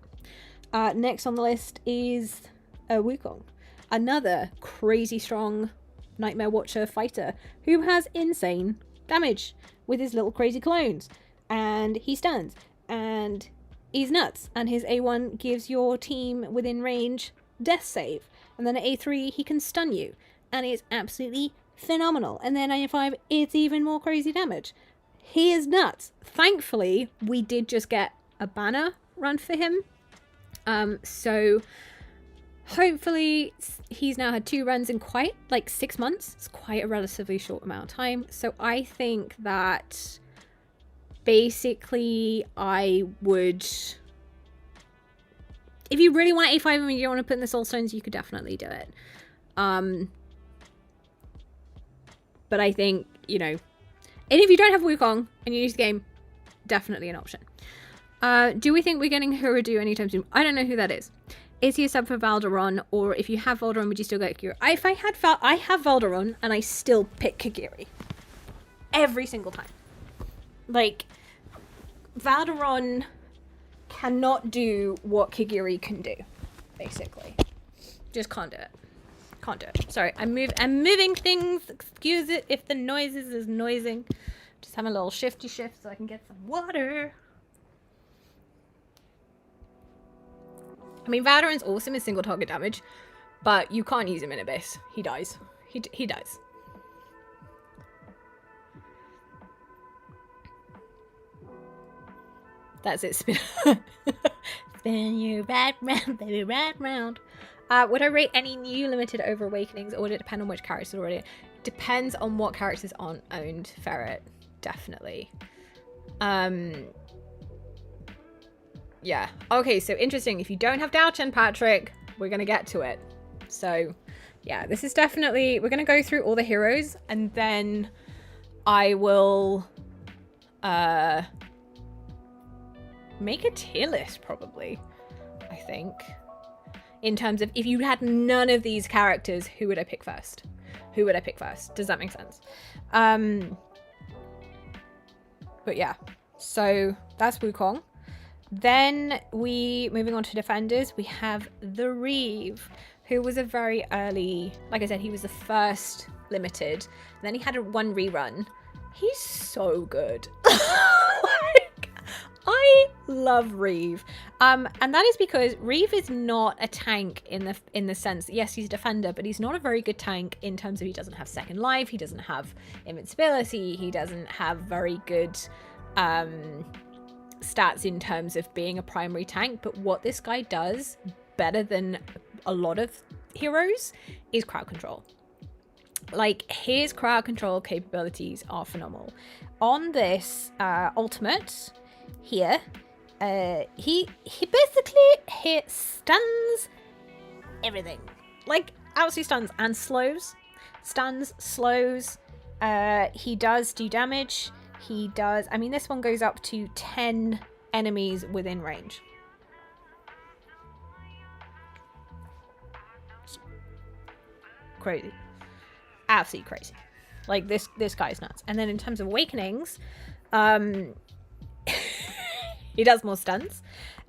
Next on the list is Wukong, another crazy strong Nightmare Watcher fighter who has insane damage with his little crazy clones, and he stuns, and he's nuts, and his A1 gives your team within range death save, and then at A3 he can stun you, and it's absolutely phenomenal. And then at A5 it's even more crazy damage. He is nuts. Thankfully we did just get a banner run for him, so hopefully he's now had 2 runs in quite like 6 months. It's quite a relatively short amount of time, so I think that basically I would, if you really want A5 and you don't want to put in the soul stones, you could definitely do it. But I think, you know, and if you don't have Wukong and you use the game, definitely an option. Do we think we're getting Huradu anytime soon? I don't know who that is. Is he a sub for Valderon, or if you have Valderon, would you still get Kagiri? I have Valderon and I still pick Kagiri every single time. Like, Valderon cannot do what Kagiri can do, basically. Just can't do it. Can't do it. Sorry, I'm moving things. Excuse it if the noises is noising. Just having a little shifty shift so I can get some water. I mean, Valderon's awesome in single target damage, but you can't use him in Abyss. He dies. He dies. That's it. Spin you right round, baby, right round. Would I rate any new limited over Awakenings, or would it depend on which characters are already? Depends on what characters aren't owned. Ferret, definitely. Yeah. Okay, so interesting. If you don't have Dalchen, Patrick, we're going to get to it. So, yeah, this is definitely... We're going to go through all the heroes, and then I will make a tier list, probably, I think. In terms of, if you had none of these characters, who would I pick first? Who would I pick first? Does that make sense? But yeah, so that's Wukong. Then moving on to defenders, we have the Reeve, who was a very early, like I said, he was the first limited. And then he had one rerun. He's so good. I love Reeve. And that is because Reeve is not a tank in the sense that, yes, he's a defender, but he's not a very good tank in terms of he doesn't have second life, he doesn't have invincibility, he doesn't have very good stats in terms of being a primary tank. But what this guy does better than a lot of heroes is crowd control. Like, his crowd control capabilities are phenomenal. On this ultimate here, he basically stuns everything. Like, absolutely stuns and slows. Stuns, slows. He does do damage. He does, I mean, this one goes up to 10 enemies within range. Crazy. Absolutely crazy. Like, this guy's nuts. And then in terms of awakenings, he does more stuns.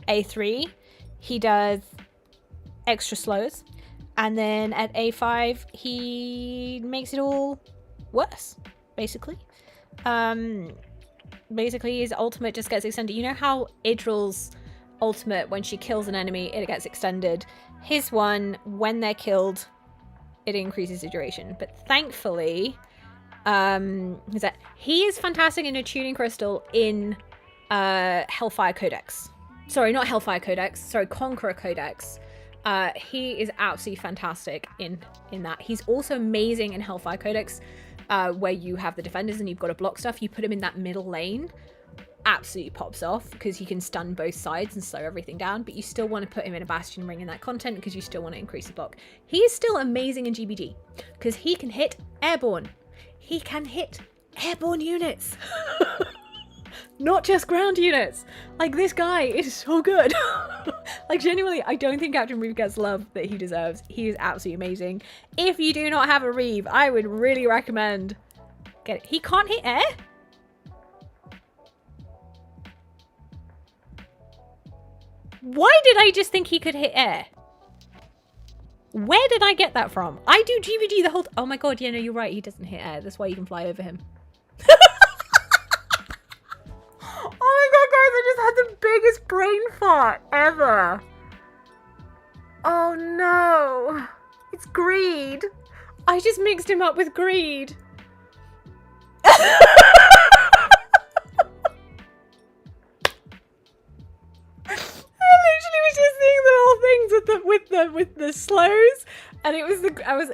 A3, he does extra slows. And then at A5, he makes it all worse, basically. Basically his ultimate just gets extended. You know how Idril's ultimate, when she kills an enemy, it gets extended? His one, when they're killed, it increases the duration. But thankfully, he is fantastic in a tuning crystal in Hellfire Codex. Sorry, not Hellfire Codex. Sorry, Conqueror Codex. He is absolutely fantastic in that. He's also amazing in Hellfire Codex where you have the defenders and you've got to block stuff, you put him in that middle lane, absolutely pops off because he can stun both sides and slow everything down, but you still want to put him in a bastion ring in that content because you still want to increase the block. He is still amazing in GBG because he can hit airborne. He can hit airborne units. Not just ground units. Like, this guy is so good. Like, genuinely, I don't think Captain Reeve gets love that he deserves. He is absolutely amazing. If you do not have a Reeve, I would really recommend get it. He can't hit air? Why did I just think he could hit air? Where did I get that from? I do GVG the whole... Oh my god, yeah, no, you're right. He doesn't hit air. That's why you can fly over him. Oh my god, guys, I just had the biggest brain fart ever. Oh no. It's Greed. I just mixed him up with Greed. I literally was just seeing the little things with the slows, and it was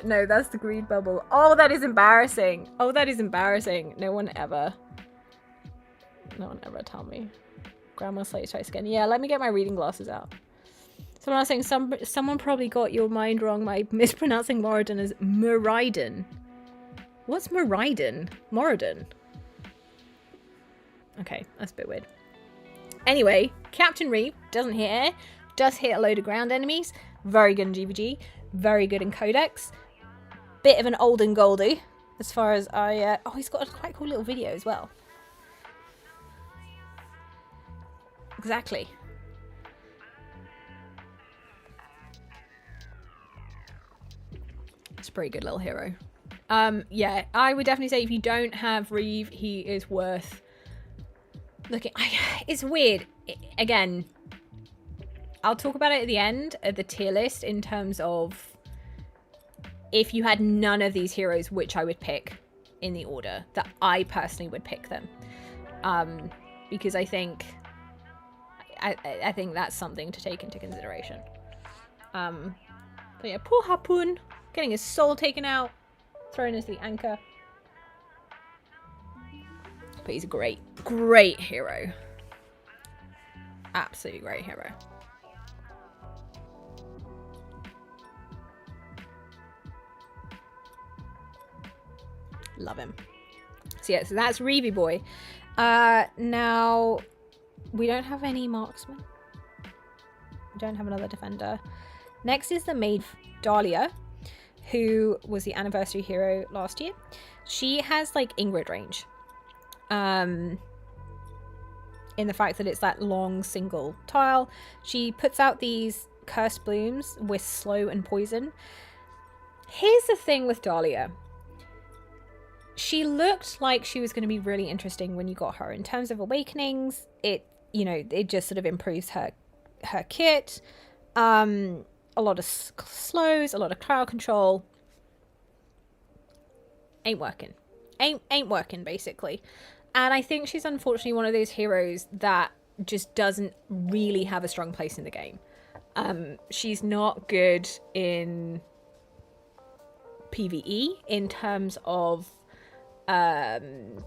no, that's the Greed bubble. Oh, that is embarrassing. Oh, that is embarrassing. No one ever tell me. Grandma Slate's twice again. Yeah, let me get my reading glasses out. Someone else saying someone probably got your mind wrong by mispronouncing Moradin as Moradin. What's Moradin? Moradin. Okay, that's a bit weird. Anyway, Captain Reeve doesn't hit air, does hit a load of ground enemies. Very good in GVG, very good in Codex. Bit of an old and goldie as far as I... oh, he's got a quite cool little video as well. Exactly. It's a pretty good little hero. Yeah, I would definitely say if you don't have Reeve, he is worth looking. It's weird. Again, I'll talk about it at the end of the tier list in terms of if you had none of these heroes, which I would pick in the order that I personally would pick them. Because I think that's something to take into consideration. But yeah, poor Harpoon, getting his soul taken out, thrown as the anchor. But he's a great, great hero. Absolutely great hero. Love him. So yeah, so that's Reevy Boy. Now, we don't have any marksmen. We don't have another defender. Next is the maid Dahlia, who was the anniversary hero last year. She has like Ingrid range. In the fact that it's that long single tile. She puts out these cursed blooms with slow and poison. Here's the thing with Dahlia. She looked like she was going to be really interesting when you got her. In terms of awakenings, it just sort of improves her kit. A lot of slows, a lot of crowd control. Ain't working. Ain't working, basically. And I think she's unfortunately one of those heroes that just doesn't really have a strong place in the game. She's not good in PvE in terms of the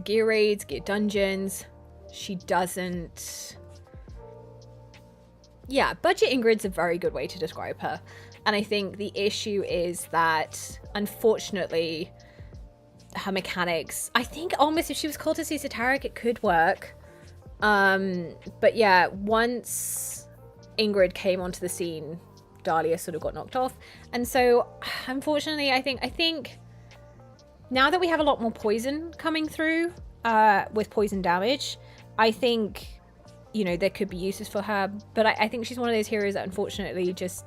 gear raids, gear dungeons. She doesn't... Yeah, budget Ingrid's a very good way to describe her. And I think the issue is that, unfortunately, her mechanics... I think almost if she was called to Esoteric, it could work. But yeah, once Ingrid came onto the scene, Dahlia sort of got knocked off. And so, unfortunately, I think now that we have a lot more poison coming through with poison damage, I think, there could be uses for her. But I think she's one of those heroes that unfortunately just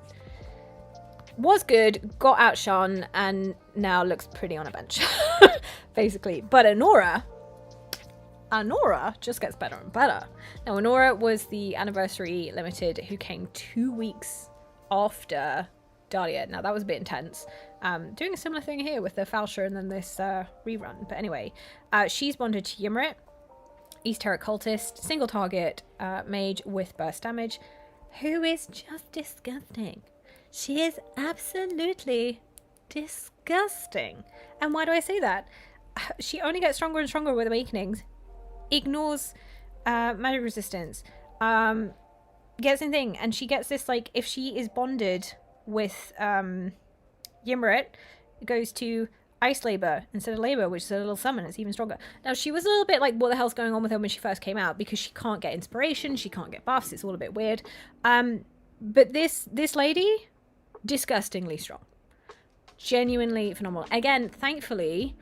was good, got outshone, and now looks pretty on a bench, basically. But Anora just gets better and better. Now, Anora was the anniversary limited who came 2 weeks after Dahlia. Now, that was a bit intense. Doing a similar thing here with the Falsher and then this rerun. But anyway, she's bonded to Ymrit, Esoteric Cultist, single target mage with burst damage, who is just disgusting. She is absolutely disgusting. And why do I say that? She only gets stronger and stronger with awakenings. Ignores magic resistance. Gets in thing, and she gets this, like, if she is bonded with Ymrit, it goes to Ice Labor instead of Labor, which is a little summon. It's even stronger. Now, she was a little bit like, what the hell's going on with her when she first came out, because she can't get inspiration, she can't get buffs, it's all a bit weird. But this lady, disgustingly strong. Genuinely phenomenal. Again, thankfully,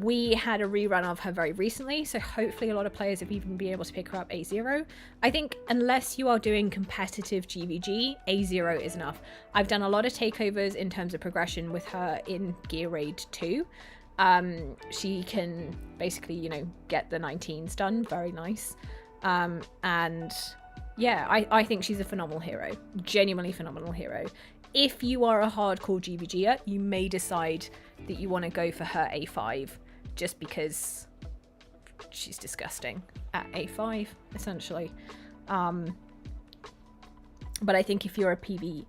we had a rerun of her very recently, so hopefully a lot of players have even been able to pick her up A0. I think unless you are doing competitive GVG, A0 is enough. I've done a lot of takeovers in terms of progression with her in Gear Raid 2. She can basically, you know, get the 19s done. Very nice. And yeah, I think she's a phenomenal hero. Genuinely phenomenal hero. If you are a hardcore GVGer, you may decide that you want to go for her A5 just because she's disgusting at A5, essentially. But I think if you're a PvE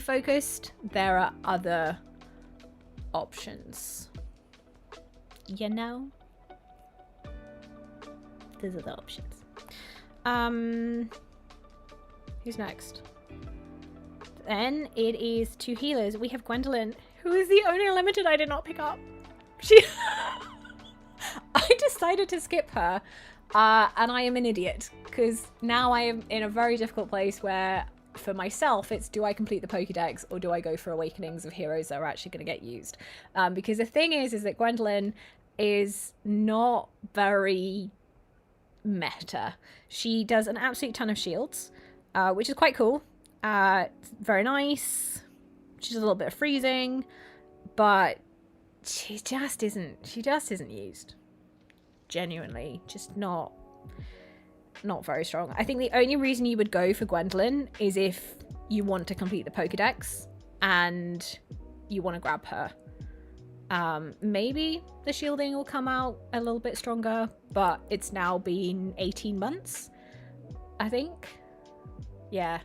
focused, there are other options. You know? There's other options. Who's next? Then it is 2 healers. We have Gwendolyn, who is the only limited I did not pick up. I decided to skip her, and I am an idiot, because now I am in a very difficult place where, for myself, it's do I complete the Pokédex or do I go for awakenings of heroes that are actually going to get used? Because the thing is that Gwendolyn is not very meta. She does an absolute ton of shields, which is quite cool. Very nice. She's a little bit of freezing, but she just isn't used. Genuinely, just not very strong. I think the only reason you would go for Gwendolyn is if you want to complete the Pokédex and you want to grab her. Maybe the shielding will come out a little bit stronger, but it's now been 18 months, I think. Yeah.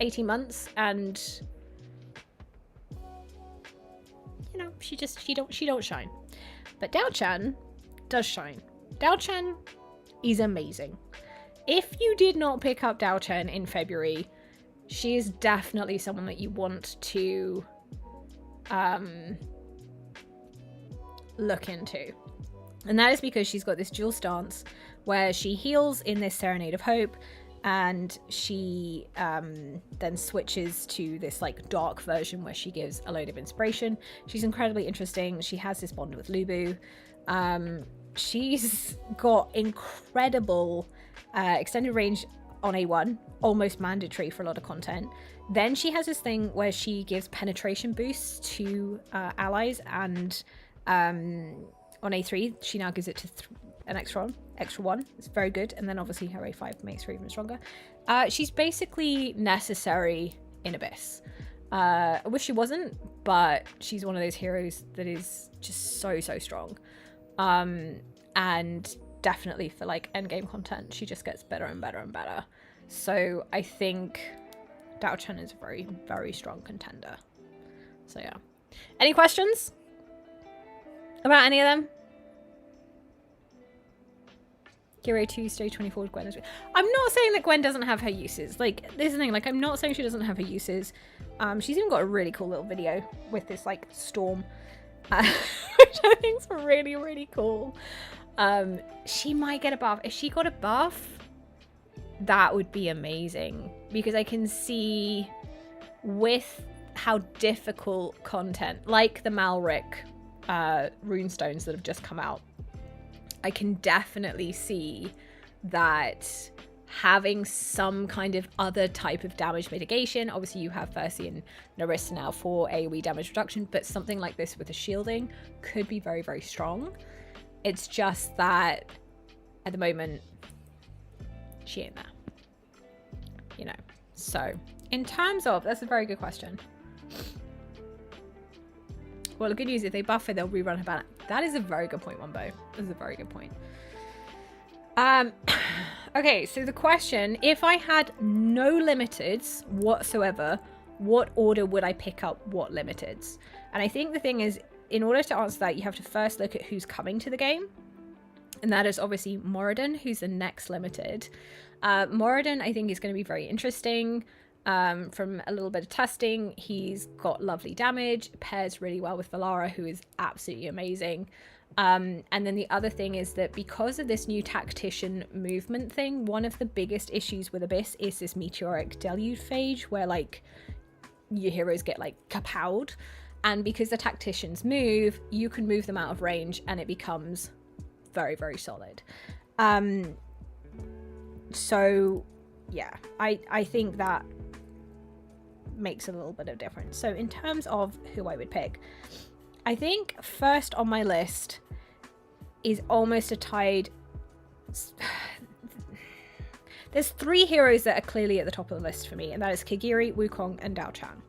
18 months, and you know, she don't shine. But Dao-chan does shine. Dao-chan is amazing. If you did not pick up Dao-chan in February, she is definitely someone that you want to look into. And that is because she's got this dual stance where she heals in this Serenade of Hope, and she then switches to this like dark version where she gives a load of inspiration. She's incredibly interesting. She has this bond with Lubu. She's got incredible extended range on A1, almost mandatory for a lot of content. Then she has this thing where she gives penetration boosts to allies, and on A3 she now gives it to an extra one. It's very good. And then obviously her A5 makes her even stronger. She's basically necessary in Abyss. I wish she wasn't, but she's one of those heroes that is just so strong. And definitely for like endgame content, she just gets better and better and better. So I think Dao-chan is a very, very strong contender. So yeah. Any questions about any of them? Hero 2, stage 24 with Gwen. I'm not saying that Gwen doesn't have her uses. Like, this is the thing. Like, I'm not saying she doesn't have her uses. She's even got a really cool little video with this, like, storm. Which I think is really, really cool. She might get a buff. If she got a buff, that would be amazing. Because I can see with how difficult content, like the Malric runestones that have just come out, I can definitely see that having some kind of other type of damage mitigation. Obviously you have Percy and Narissa now for AoE damage reduction, but something like this with the shielding could be very, very strong. It's just that at the moment she ain't there, you know. So in terms of, that's a very good question. Well, the good news is if they buff her, they'll rerun her banner. That is a very good point, Wumbo. That is a very good point. Okay, so the question, if I had no limiteds whatsoever, what order would I pick up what limiteds? And I think the thing is, in order to answer that, you have to first look at who's coming to the game. And that is obviously Moradin, who's the next limited. Moradin, I think, is going to be very interesting. From a little bit of testing, he's got lovely damage, pairs really well with Valara, who is absolutely amazing. And then the other thing is that because of this new tactician movement thing, one of the biggest issues with Abyss is this meteoric deluge phase, where like your heroes get like kapowed. And because the tacticians move, you can move them out of range and it becomes very, very solid. So yeah, I think that makes a little bit of difference. So in terms of who I would pick, I think first on my list is almost a tied. There's 3 heroes that are clearly at the top of the list for me, and that is Kigiri, Wukong, and Dao Chan.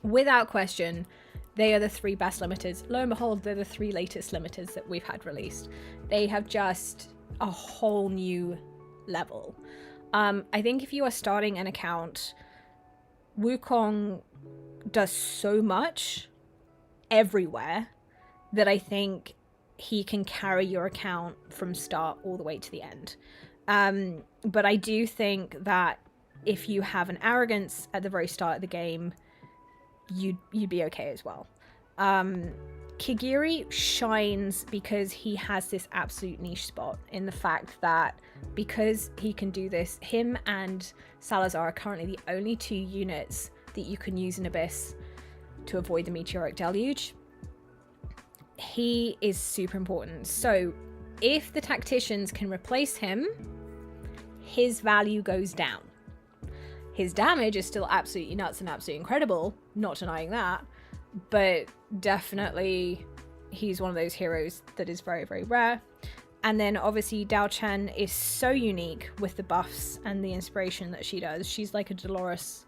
Without question, they are the 3 best limiters. Lo and behold, they're the 3 latest limiters that we've had released. They have just a whole new level. I think if you are starting an account, Wukong does so much everywhere that I think he can carry your account from start all the way to the end. But I do think that if you have an arrogance at the very start of the game, you'd be okay as well. Kigiri shines because he has this absolute niche spot in the fact that because he can do this, him and Salazar are currently the only 2 units that you can use in Abyss to avoid the meteoric deluge. He is super important. So if the tacticians can replace him, his value goes down. His damage is still absolutely nuts and absolutely incredible, not denying that, but definitely he's one of those heroes that is very, very rare. And then obviously Dao Chen is so unique with the buffs and the inspiration that she does. She's like a Dolores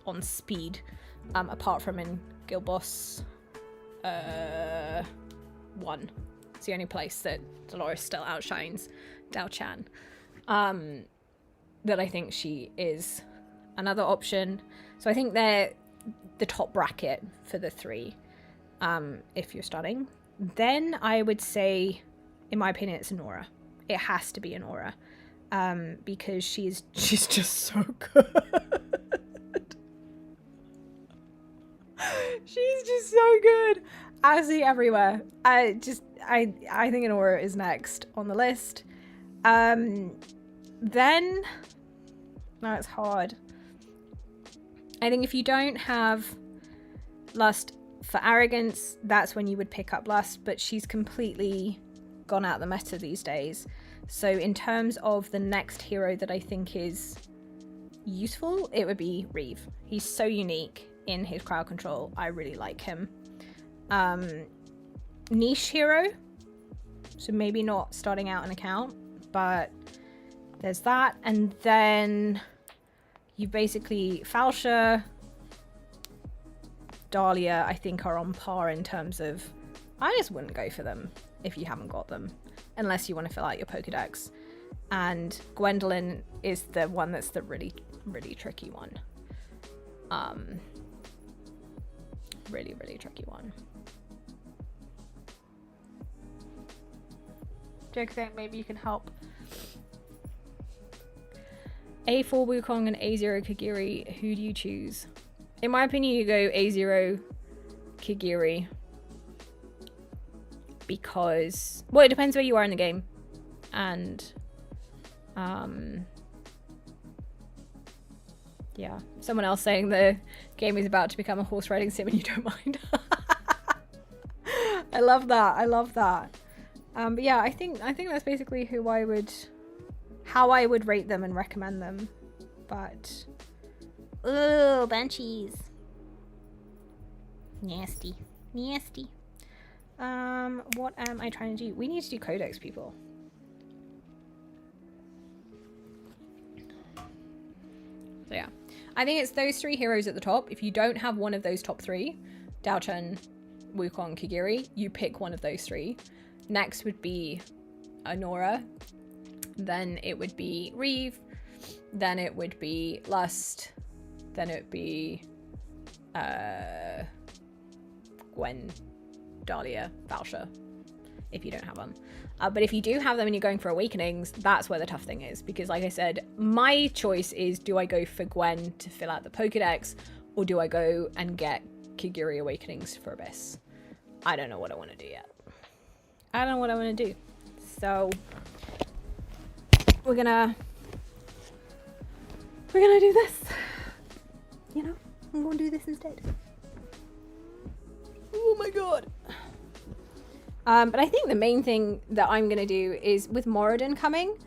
on speed, apart from in Guild Boss 1. It's the only place that Dolores still outshines Dao Chen. That I think she is another option. So I think they're the top bracket for the 3 if you're starting. Then I would say, in my opinion, it's Anora. It has to be Anora, because she's just so good. She's just so good, absolutely everywhere. I think Anora is next on the list. Then no, it's hard. I think if you don't have Lust for arrogance, that's when you would pick up Lust, but she's completely gone out the meta these days. So in terms of the next hero that I think is useful, it would be Reeve. He's so unique in his crowd control. I really like him. Niche hero, so maybe not starting out an account, but there's that. And then you basically Falsha, Dahlia, I think are on par in terms of, I just wouldn't go for them if you haven't got them, unless you want to fill out your Pokedex. And Gwendolyn is the one that's the really, really tricky one. Really, really tricky one. Jake think maybe you can help. A4 Wukong and A0 Kigiri, who do you choose? In my opinion, you go A0 Kigiri. Because, well, it depends where you are in the game. And, yeah. Someone else saying the game is about to become a horse riding sim and you don't mind. I love that. I love that. But yeah, I think that's basically how I would rate them and recommend them. But, oh, Banshees. Nasty. Nasty. What am I trying to do? We need to do Codex, people. So yeah, I think it's those 3 heroes at the top. If you don't have one of those top 3, Dao Chen, Wukong, Kigiri, you pick one of those 3. Next would be Anora. Then it would be Reeve. Then it would be Lust. Then it would be Gwen, Dahlia, Valsha, if you don't have them. But if you do have them and you're going for Awakenings, that's where the tough thing is. Because like I said, my choice is, do I go for Gwen to fill out the Pokedex, or do I go and get Kigiri Awakenings for Abyss? I don't know what I want to do yet. I don't know what I want to do. So we're gonna do this. You know, I'm gonna do this instead. Oh my god. But I think the main thing that I'm going to do is, with Moradin coming,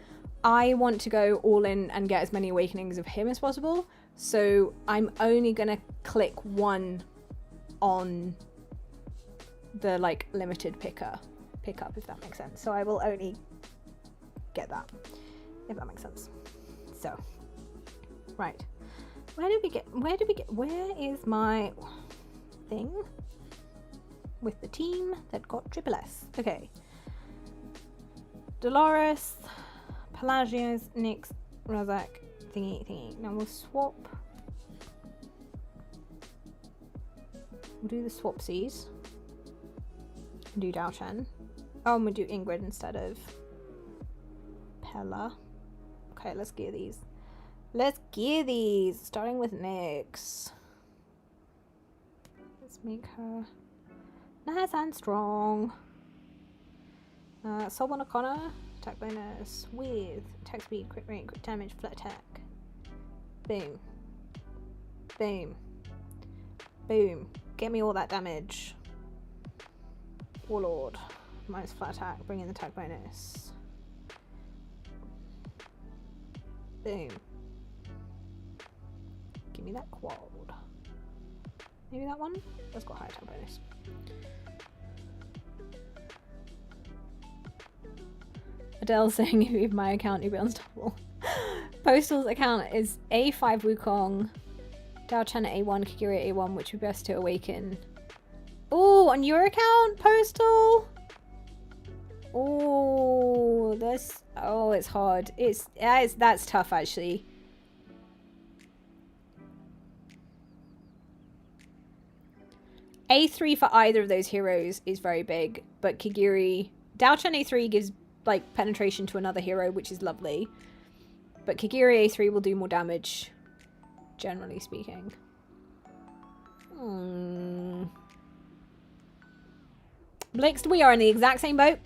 I want to go all in and get as many Awakenings of him as possible. So I'm only going to click one on the like limited pickup, if that makes sense. So I will only get that, if that makes sense. So, right. Where is my thing? With the team that got triple S. Okay. Dolores, Pelagios, Nyx, Razak, thingy. Now we'll swap. We'll do the swapsies. And do Dao-Chen. Oh, and we'll do Ingrid instead of Pella. Okay, let's gear these. Starting with Nyx. Let's make her nice and strong. Soulbond O'Connor, attack bonus with attack speed, crit rate, crit damage, flat attack. Boom. Boom. Boom. Get me all that damage. Warlord. Minus flat attack, bring in the attack bonus. Boom. Give me that quad. Maybe that one? That's got high attack bonus. Adele saying, if my account, you'll be unstoppable. Postal's account is A5 Wukong, Dao-Chen at A1, Kigiri at A1, which would be best to awaken. Oh, on your account, Postal? Oh, it's hard. That's tough, actually. A3 for either of those heroes is very big, but Kigiri... Dao-Chen A3 gives like penetration to another hero, which is lovely, but Kigiri A3 will do more damage, generally speaking. Blixt, we are in the exact same boat.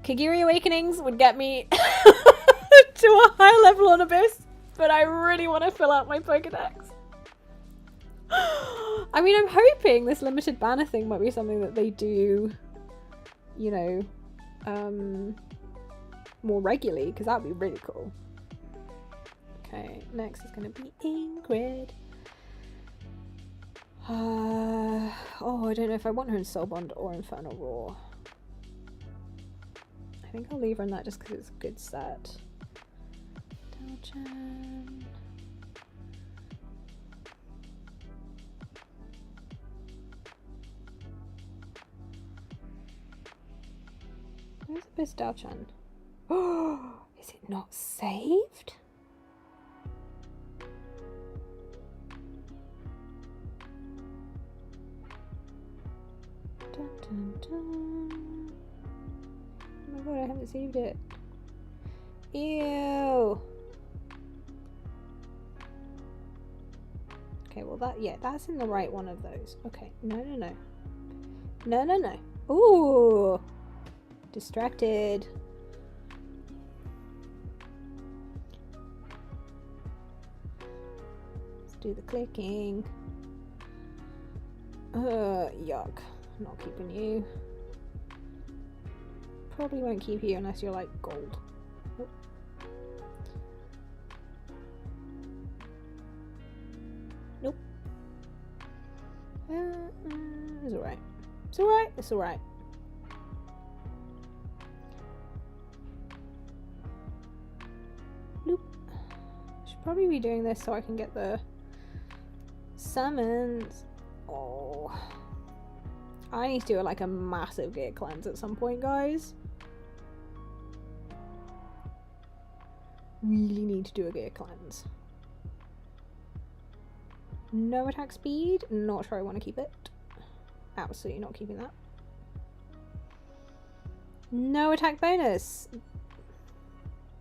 Kigiri Awakenings would get me to a higher level on Abyss, but I really want to fill out my Pokedex. I mean, I'm hoping this limited banner thing might be something that they do, you know, more regularly, because that would be really cool. Okay, next is going to be Ingrid. Oh, I don't know if I want her in Soulbond or Infernal Roar. I think I'll leave her in that just because it's a good set. Dao-Chen. Where's Abyss Dao-Chen? Oh, is it not saved? Dun, dun, dun. Oh my god, I haven't saved it. Ew. Okay, well that's in the right one of those. Okay, no. Ooh. Distracted. Let's do the clicking. Yuck. Not keeping you. Probably won't keep you unless you're like gold. Nope. It's alright. It's alright. It's alright. Bloop. Should probably be doing this so I can get the summons. Oh. I need to do like a massive gear cleanse at some point, guys. Really need to do a gear cleanse. No attack speed. Not sure I want to keep it. Absolutely not keeping that. No attack bonus.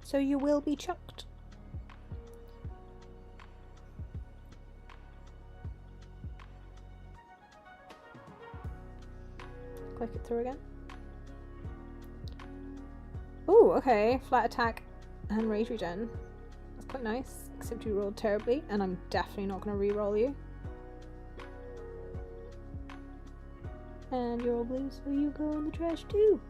So you will be chucked. Click it through again. Oh, okay. Flat attack and rage regen. That's quite nice. Except you rolled terribly, and I'm definitely not going to re-roll you. And you're all blue, so you go in the trash too.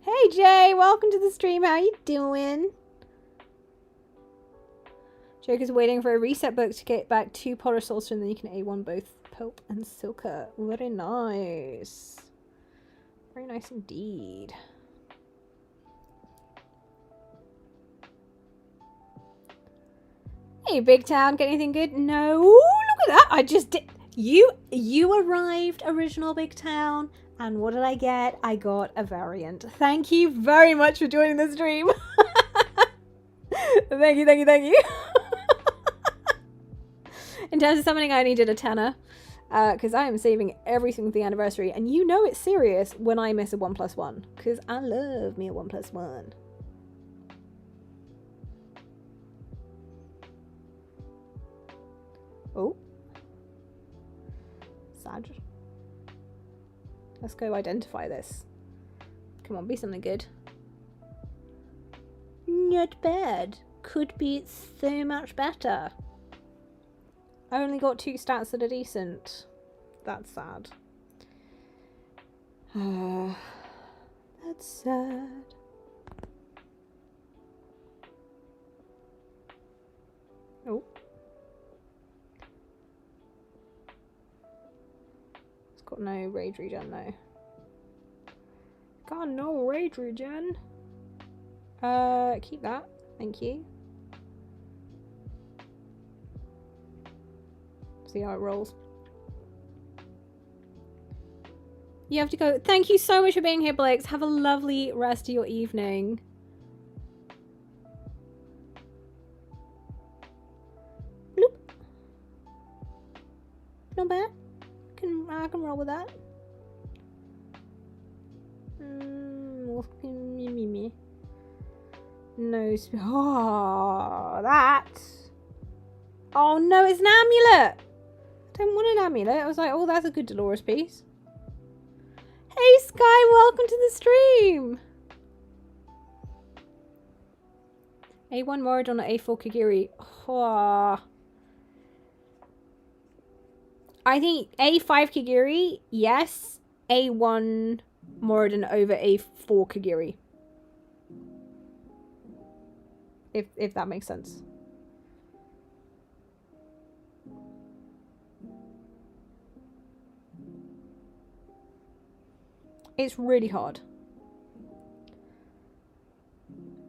Hey Jay, welcome to the stream. How you doing? Joker's waiting for a reset book to get back 2 Polar Saucer, and then you can A1 both Pope and Silka. Very nice. Very nice indeed. Hey, Big Town, get anything good? No. Look at that. I just did. You arrived, original Big Town. And what did I get? I got a variant. Thank you very much for joining the stream. Thank you, thank you, thank you. In terms of summoning, I only did a tenner. Because I am saving everything for the anniversary. And you know it's serious when I miss a 1+1. Because I love me a 1+1. Oh. Sad. Let's go identify this. Come on, be something good. Not bad. Could be so much better. I only got 2 stats that are decent. That's sad. That's sad. Oh. It's got no rage regen though. Got no rage regen. Keep that. Thank you. See how it rolls. You have to go. Thank you so much for being here, Blix. Have a lovely rest of your evening. Bloop. Not bad. I can roll with that. No. Oh, that. Oh no, it's an amulet. I don't want an amulet. I was like, oh, that's a good Dolores piece. Hey, Sky, welcome to the stream. A1 Moradon or A4 Kagiri. Oh. I think A5 Kagiri, yes. A1 Moradon over A4 Kagiri. If that makes sense. It's really hard.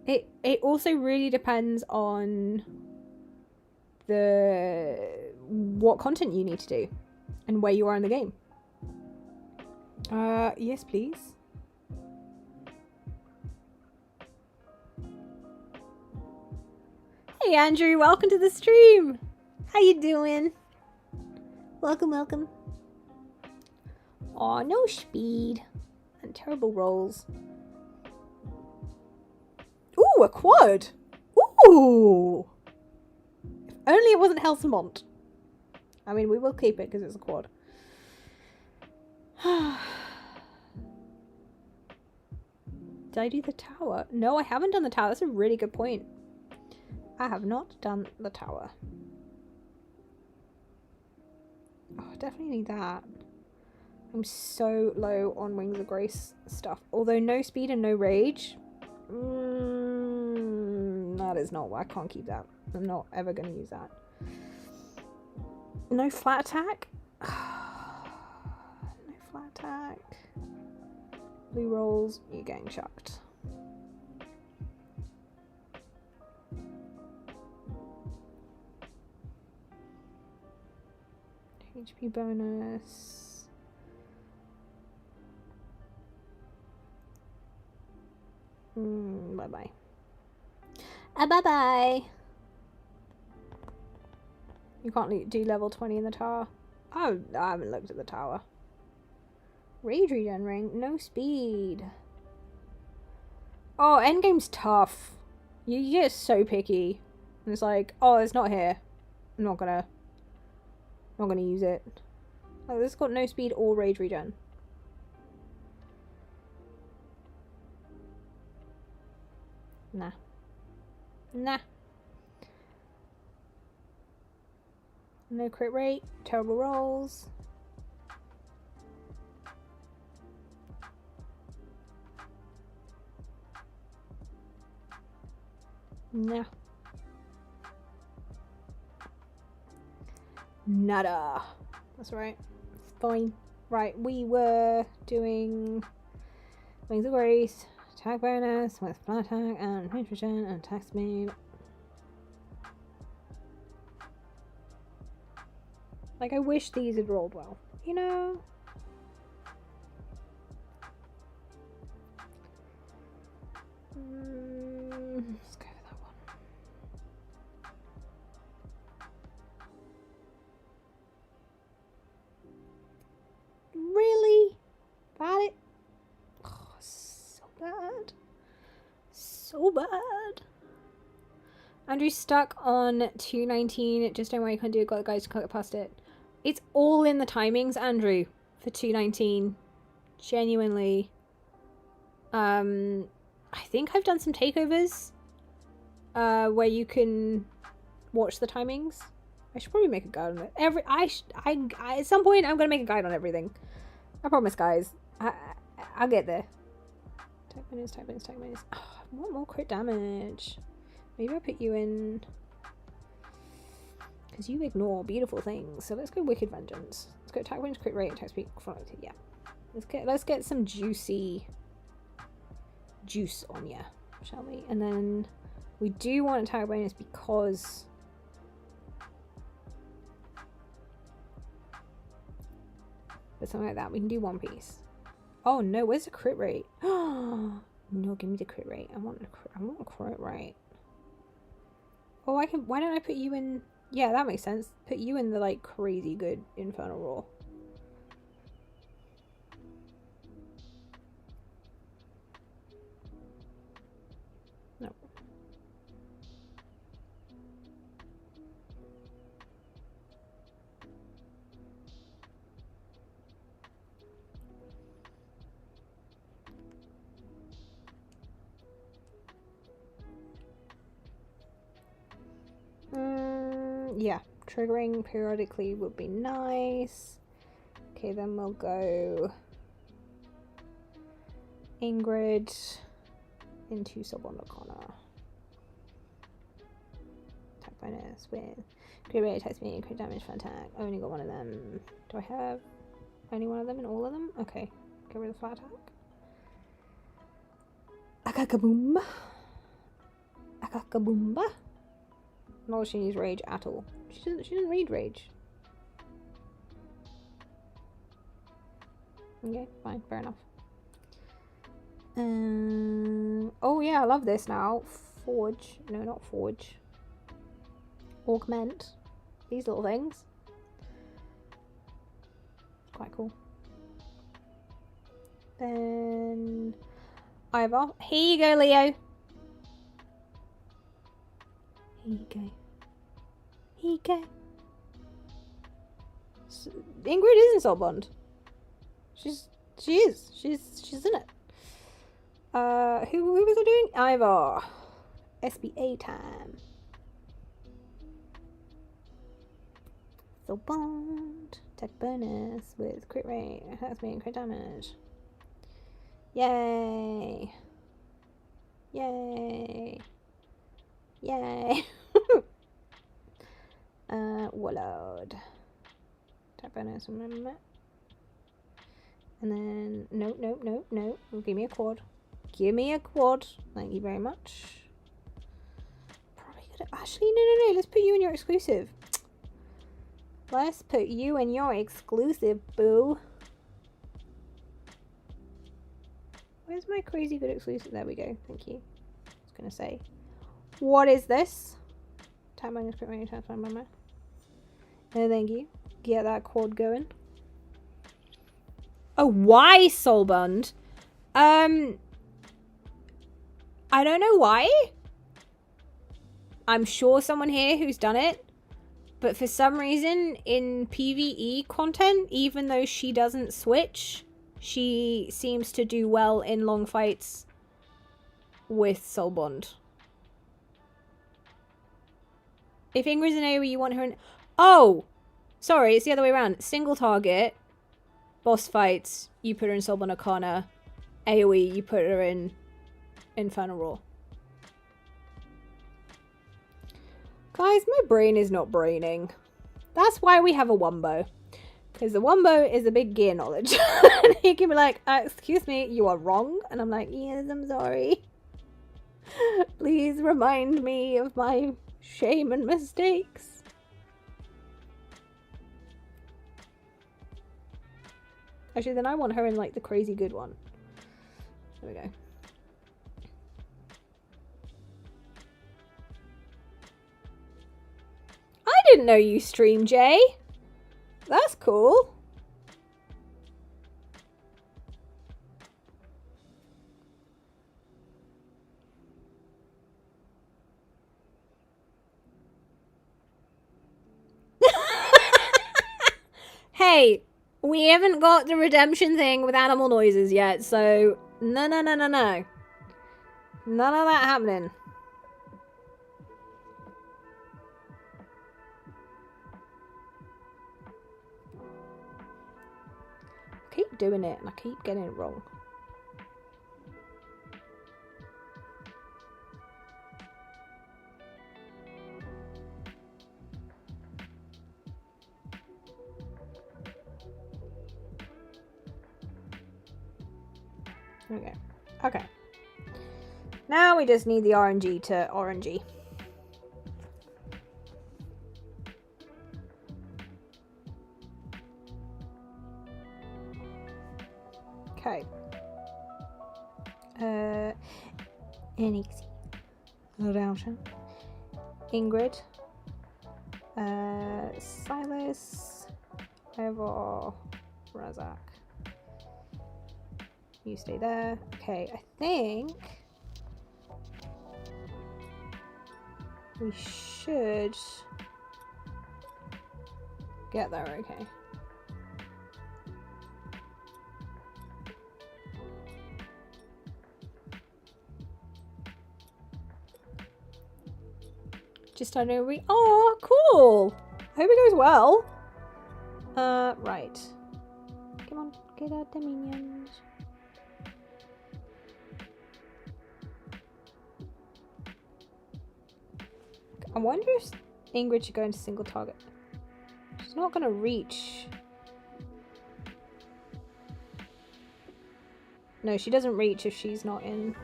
It also really depends on what content you need to do and where you are in the game. Yes, please. Hey Andrew, welcome to the stream. How you doing? Welcome, welcome. Aw, no speed. And terrible rolls. Ooh, a quad! Ooh! If only it wasn't Helsamont. I mean, we will keep it because it's a quad. Did I do the tower? No, I haven't done the tower. That's a really good point. I have not done the tower. Oh, I definitely need that. I'm so low on Wings of Grace stuff. Although no speed and no rage. That is not... I can't keep that. I'm not ever going to use that. No flat attack? No flat attack. Blue rolls. You're getting chucked. HP bonus. Bye-bye. Bye-bye. You can't do level 20 in the tower. Oh, I haven't looked at the tower. Rage regen ring. No speed. Oh, endgame's tough. You get so picky. And it's like, oh, it's not here. I'm not gonna use it. Like, this has got no speed or rage regen. Nah. Nah. No crit rate. Terrible rolls. Nah. Nada. That's right. It's fine. Right, we were doing Wings of Grace, attack bonus with flat attack and range regen and attack speed. Like, I wish these had rolled well, you know? Let's go for that one. Really? That it? Oh, so bad. So bad. Andrew's stuck on 219. Just don't worry, you can't do it. Got the guys to cut past it. It's all in the timings, Andrew, for 219. Genuinely. I think I've done some takeovers where you can watch the timings. I should probably make a guide on it. I at some point I'm gonna make a guide on everything. I promise, guys. I'll get there. Type minus. Oh, I want more crit damage. Maybe I'll put you in because you ignore beautiful things. So let's go Wicked Vengeance. Let's go attack range, crit rate, attack speed, chronology. Yeah. Let's get some juicy juice on ya, shall we? And then we do want attack bonus because but something like that we can do one piece. Oh no, where's the crit rate? Oh no, give me the crit rate. I want a crit rate. Oh, I can. Why don't I put you in? Yeah, that makes sense. Put you in the like crazy good Infernal Roar. No. Yeah, triggering periodically would be nice. Okay, then we'll go Ingrid into Sorbonne Connor. Attack bonus with crit rate, attack speed, crit damage for attack. I only got one of them. Do I have only one of them in all of them? Okay, get rid of flat attack. Akakaboom. Akakaboomba. Not that she needs rage at all. She doesn't read rage. Okay, fine, fair enough. Oh yeah, I love this now. Forge. No, not forge. Augment. These little things. Quite cool. Then Ivor. Here you go, Leo. Here you go. Here you go. So, Ingrid is in Soulbond. She is. She's in it. Who was I doing? Ivor. SBA time. Soulbond. Tech bonus with crit rate. That's me and crit damage. Yay. Yay. Yay. Warlord. Tech bonus. And then, no. Give me a quad. Give me a quad. Thank you very much. Probably gonna. Actually, no. Let's put you in your exclusive. Let's put you in your exclusive, boo. Where's my crazy good exclusive? There we go. Thank you. I was gonna say. What is this? Tap manuscript many times. No, thank you. Get that cord going. Oh, why Soulbund? I don't know why. I'm sure someone here who's done it. But for some reason, in PvE content, even though she doesn't switch, she seems to do well in long fights with Soulbond. If Ingrid's an AoE, you want her in... Oh! Sorry, it's the other way around. Single target, boss fights, you put her in Soulbond Arcana. AoE, you put her in Infernal Roar. Guys, my brain is not braining. That's why we have a Wumbo. Because the Wumbo is a big gear knowledge. And he can be like, excuse me, you are wrong. And I'm like, yes, I'm sorry. Please remind me of my shame and mistakes. Actually, then I want her in like the crazy good one. There we go. I didn't know you stream, Jay. That's cool. Hey, we haven't got the redemption thing with animal noises yet, so no. None of that happening. I keep doing it and I keep getting it wrong. Okay. Okay. Now we just need the RNG to RNG. Okay. Enix. Rauschen. Ingrid. Silas. Eivor. Razak. You stay there. Okay, I think we should get there, okay. Just I know we... Oh, cool! I hope it goes well. Right. Come on, get out the minions. I wonder if Ingrid should go into single target. She's not gonna reach. No, she doesn't reach if she's not in...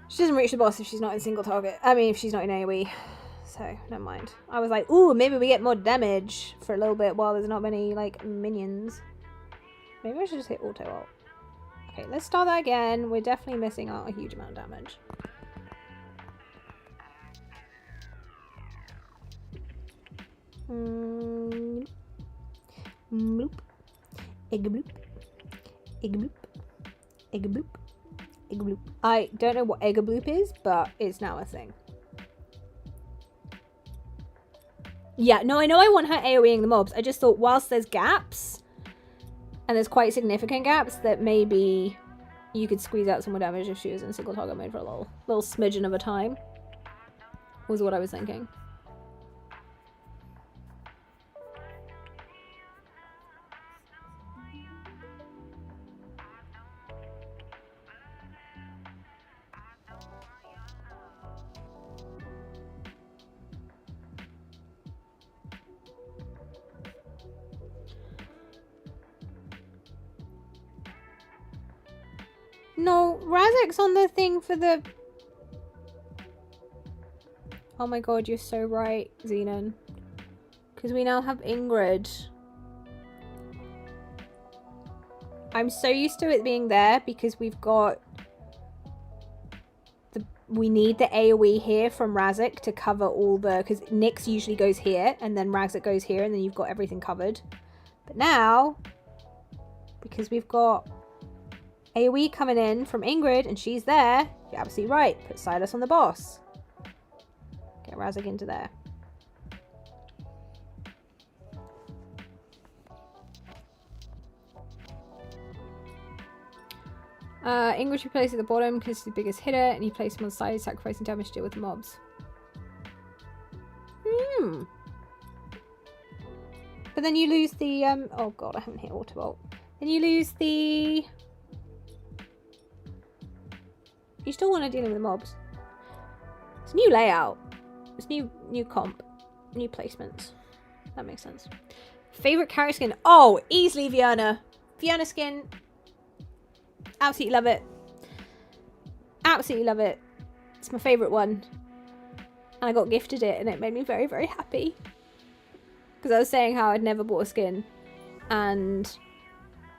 She doesn't reach the boss if she's not in single target. I mean, if she's not in AoE. So, never mind. I was like, ooh, maybe we get more damage for a little bit while there's not many, like, minions. Maybe I should just hit auto ult. Okay, let's start that again. We're definitely missing out a huge amount of damage. Bloop. Egg bloop. Egg bloop. Egg bloop. Egg bloop. I don't know what egg bloop is, but it's now a thing. Yeah, no, I know I want her AoEing the mobs. I just thought whilst there's gaps, and there's quite significant gaps, that maybe you could squeeze out some more damage if she was in single target mode for a little smidgen of a time. Was what I was thinking. No, Razak's on the thing for the... Oh my god, you're so right, Xenon. Because we now have Ingrid. I'm so used to it being there because we've got we need the AoE here from Razak to cover all the, because Nyx usually goes here and then Razak goes here and then you've got everything covered. But now, because we've got AoE coming in from Ingrid and she's there, you're absolutely right. Put Silas on the boss. Get Razak into there. Ingrid you place at the bottom because he's the biggest hitter, and you place him on the side, sacrificing damage to deal with the mobs. But then you lose the oh god, I haven't hit Autobolt. Then you lose the. You still want to deal with the mobs. It's new layout. It's new comp, new placements. That makes sense. Favorite character skin? Oh, easily Vienna. Vienna skin. Absolutely love it. Absolutely love it. It's my favourite one. And I got gifted it and it made me very, very happy. Because I was saying how I'd never bought a skin. And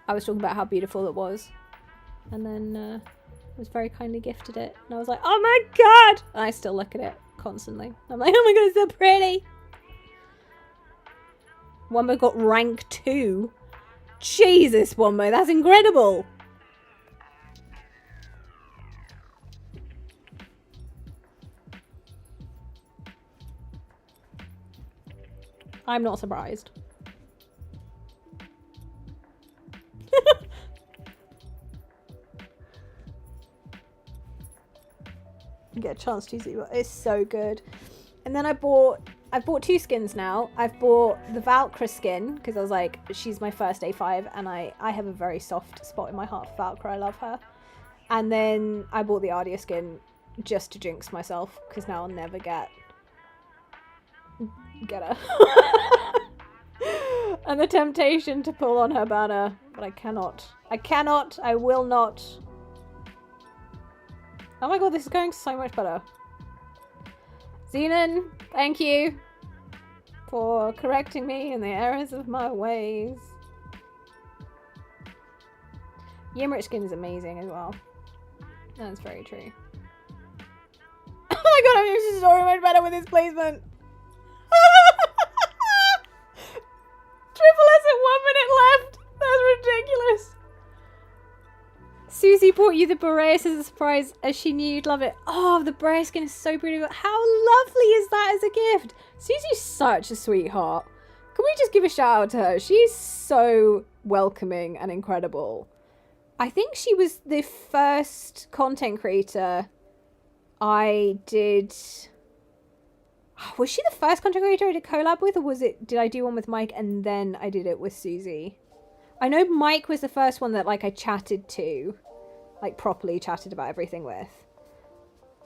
I was talking about how beautiful it was. And then I was very kindly gifted it. And I was like, oh my god! And I still look at it constantly. I'm like, oh my god, it's so pretty! Wombo got rank 2. Jesus, Wombo, that's incredible! I'm not surprised. You get a chance to see it. It's so good. And then I've bought 2 skins now. I've bought the Valkyra skin because I was like, she's my first A5 and I have a very soft spot in my heart for Valkyra. I love her. And then I bought the Ardia skin just to jinx myself because now I'll never get her. And the temptation to pull on her banner, but I cannot. I will not. Oh my god, this is going so much better. Xenon, thank you for correcting me in the errors of my ways. Yimrich skin is amazing as well. That's very true. Oh my god, I'm using so much better with this placement. Triple S at 1 minute left. That's ridiculous. Susie bought you the beret as a surprise as she knew you'd love it. Oh, the beret skin is so pretty. How lovely is that as a gift? Susie's such a sweetheart. Can we just give a shout out to her? She's so welcoming and incredible. I think she was the first content creator I did. Was she the first content creator I did collab with, or did I do one with Mike and then I did it with Susie? I know Mike was the first one that like I chatted to, like properly chatted about everything with.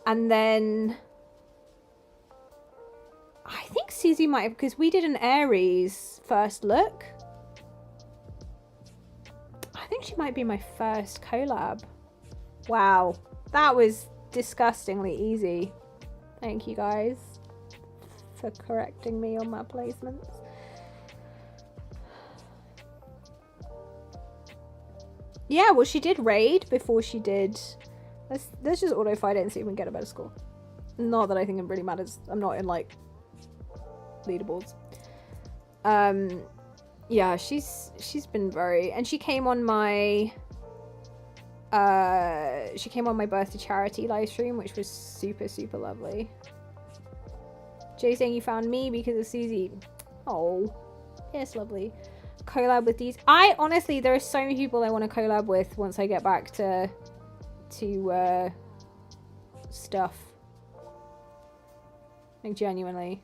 And then I think Susie might have, because we did an Aries first look. I think she might be my first collab. Wow, that was disgustingly easy. Thank you guys for correcting me on my placements. Yeah, well, she did raid before she did. Let's just auto fight it and see if we can get a better score. Not that I think it really matters. I'm not in like leaderboards. Yeah, she's been very, and she came on my birthday charity live stream, which was super, super lovely. Jay saying you found me because of Susie. Oh, yes, lovely. Collab with these. I honestly, there are so many people I want to collab with once I get back to stuff. Like genuinely.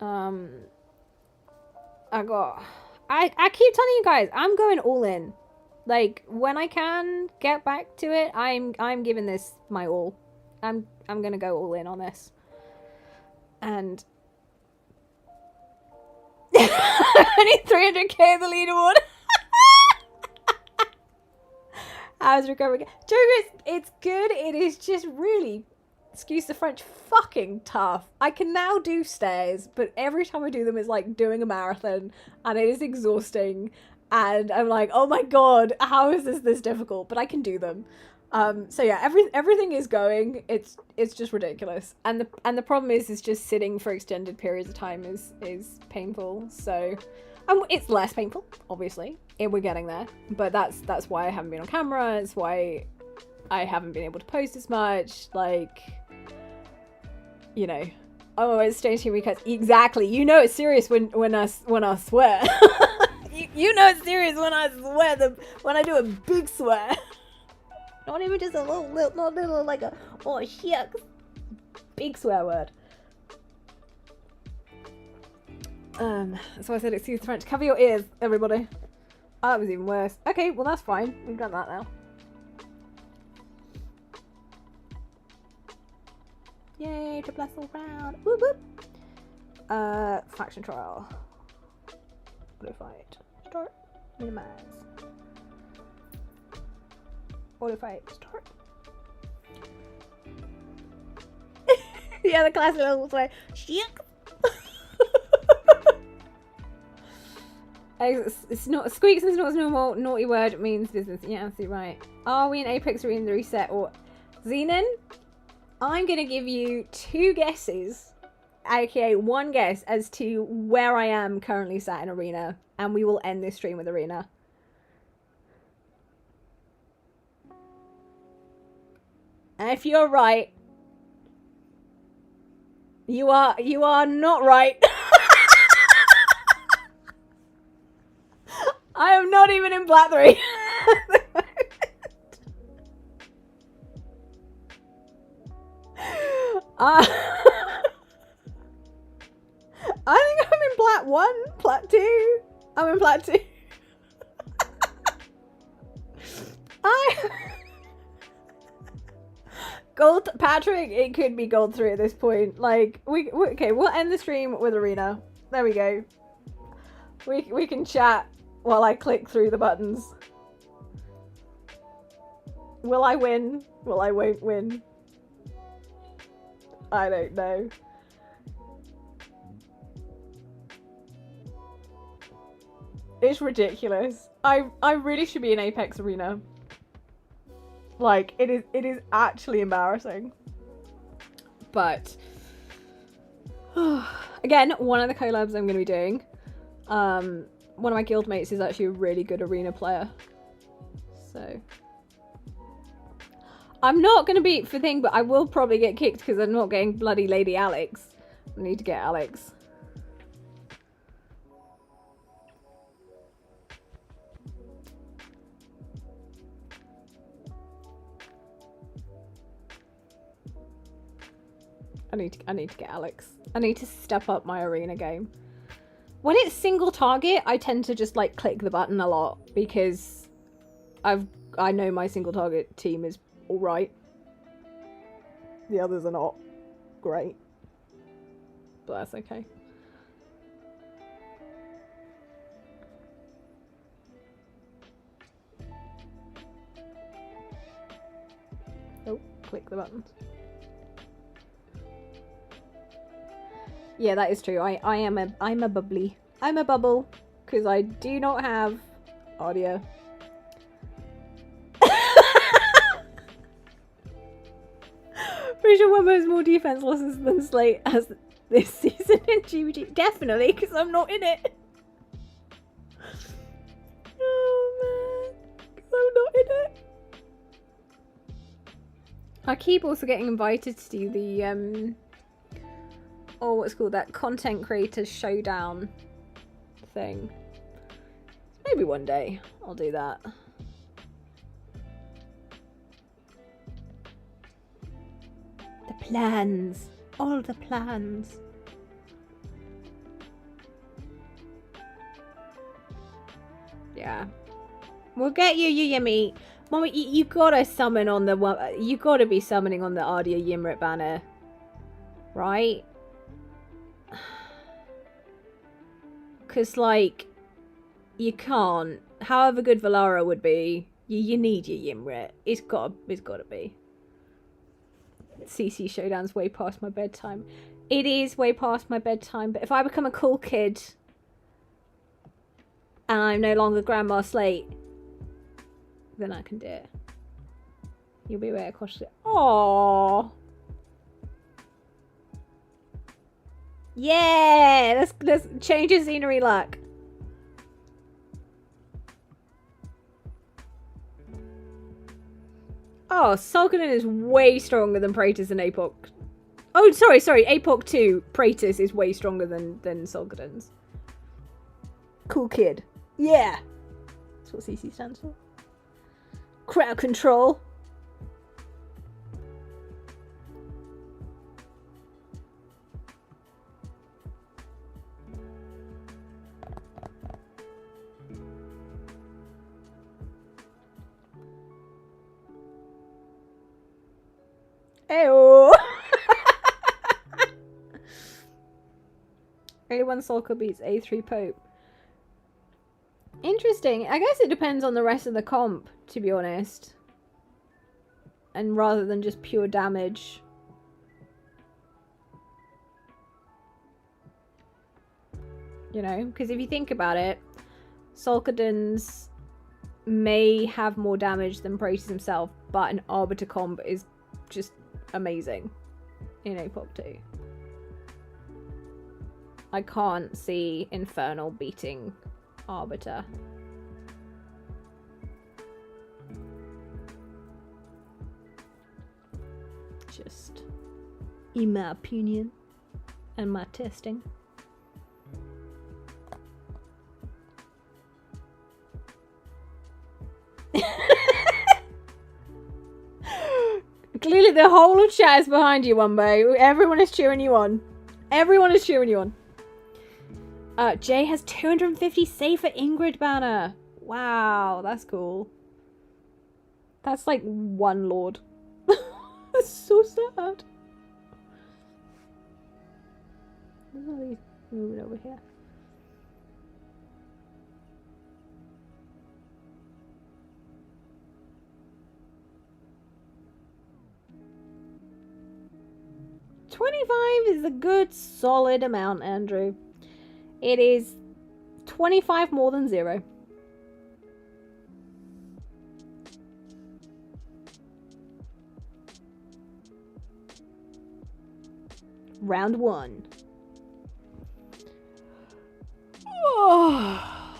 I keep telling you guys, I'm going all in. Like when I can get back to it, I'm giving this my all. I'm gonna go all in on this. And I need 300k of the leaderboard. How's recovering? It's good. It is just really, excuse the French, fucking tough. I can now do stairs, but every time I do them, it's like doing a marathon, and it is exhausting. And I'm like, oh my god, how is this difficult? But I can do them. So yeah, everything is going. It's just ridiculous, and the problem is just sitting for extended periods of time is painful. So, it's less painful, obviously. We're getting there, but that's why I haven't been on camera. It's why I haven't been you post as much. Like, you know, oh, it's staging because exactly. You know, it's serious when I swear. you know, it's serious when I swear. When I do a big swear. Not even just a little like a, oh shit, big swear word. So I said excuse the French. Cover your ears, everybody. Oh, that was even worse. Okay, well that's fine. We've done that now. Yay, triple S all round. Whoop whoop. Faction trial. Auto fight. Start. Minimize. Auto fight. Start. Yeah, the classic little way. Shit. It's not squeaks and snorts normal. Naughty word means business. Yeah, absolutely right. Are we in Apex or in the reset or Xenon? I'm gonna give you 2 guesses, aka 1 guess as to where I am currently sat in Arena, and we will end this stream with Arena. And if you're right, you are not right. I am not even in Plat 3. I think I'm in Plat 1, Plat 2. I'm in Plat 2. Gold Patrick, it could be gold 3 at this point. Like, okay, we'll end the stream with Arena. There we go. We can chat while I click through the buttons. Will I win? Will I won't win? I don't know. It's ridiculous. I really should be in Apex Arena. Like, it is actually embarrassing. But again, one of the collabs I'm gonna be doing. One of my guildmates is actually a really good Arena player. So I'm not gonna beat for thing, but I will probably get kicked because I'm not getting bloody Lady Alex. I need to get Alex. I need to get Alex. I need to step up my Arena game. When it's single target, I tend to just like click the button a lot because I know my single target team is alright. The others are not great. But that's okay. Oh, click the buttons. Yeah, that is true. I'm a bubbly. I'm a bubble because I do not have audio. Pretty sure Wumbo has more defense losses than Slate has this season in GBG. Definitely, because I'm not in it. Oh man, because I'm not in it. I keep also getting invited to do the oh, what's called that content creator showdown thing. Maybe one day I'll do that. The plans, all the plans. Yeah, we'll get you Yimmy. Mama, you gotta summon on the you gotta be summoning on the Ardia Yimrit banner, right? Because, like, you can't. However good Valara would be, you need your Yimrit. It's gotta be. CC Showdown's way past my bedtime. It is way past my bedtime, but if I become a cool kid and I'm no longer Grandma Slate, then I can do it. You'll be away across the... Aww. Yeah! Let's change your scenery luck. Oh, Sulkanen is way stronger than Praetus and Apoc. Oh, sorry. Apoc 2, Praetus is way stronger than Sulkanen's. Cool kid. Yeah! That's what CC stands for. Crowd control. Ew. 81 Sulka beats A3 Pope. Interesting. I guess it depends on the rest of the comp, to be honest. And rather than just pure damage. You know, because if you think about it, Sulkadens may have more damage than Praetus himself, but an Arbiter comp is just amazing in APOC 2. I can't see Infernal beating Arbiter. Just in my opinion and my testing. Clearly the whole of chat is behind you, Wumbo. Everyone is cheering you on. Everyone is cheering you on. Jay has 250 save for Ingrid banner. Wow, that's cool. That's like one lord. That's so sad. There's all these moving over here. $25 is a good solid amount, Andrew. It is 25 more than 0. Round 1. Oh,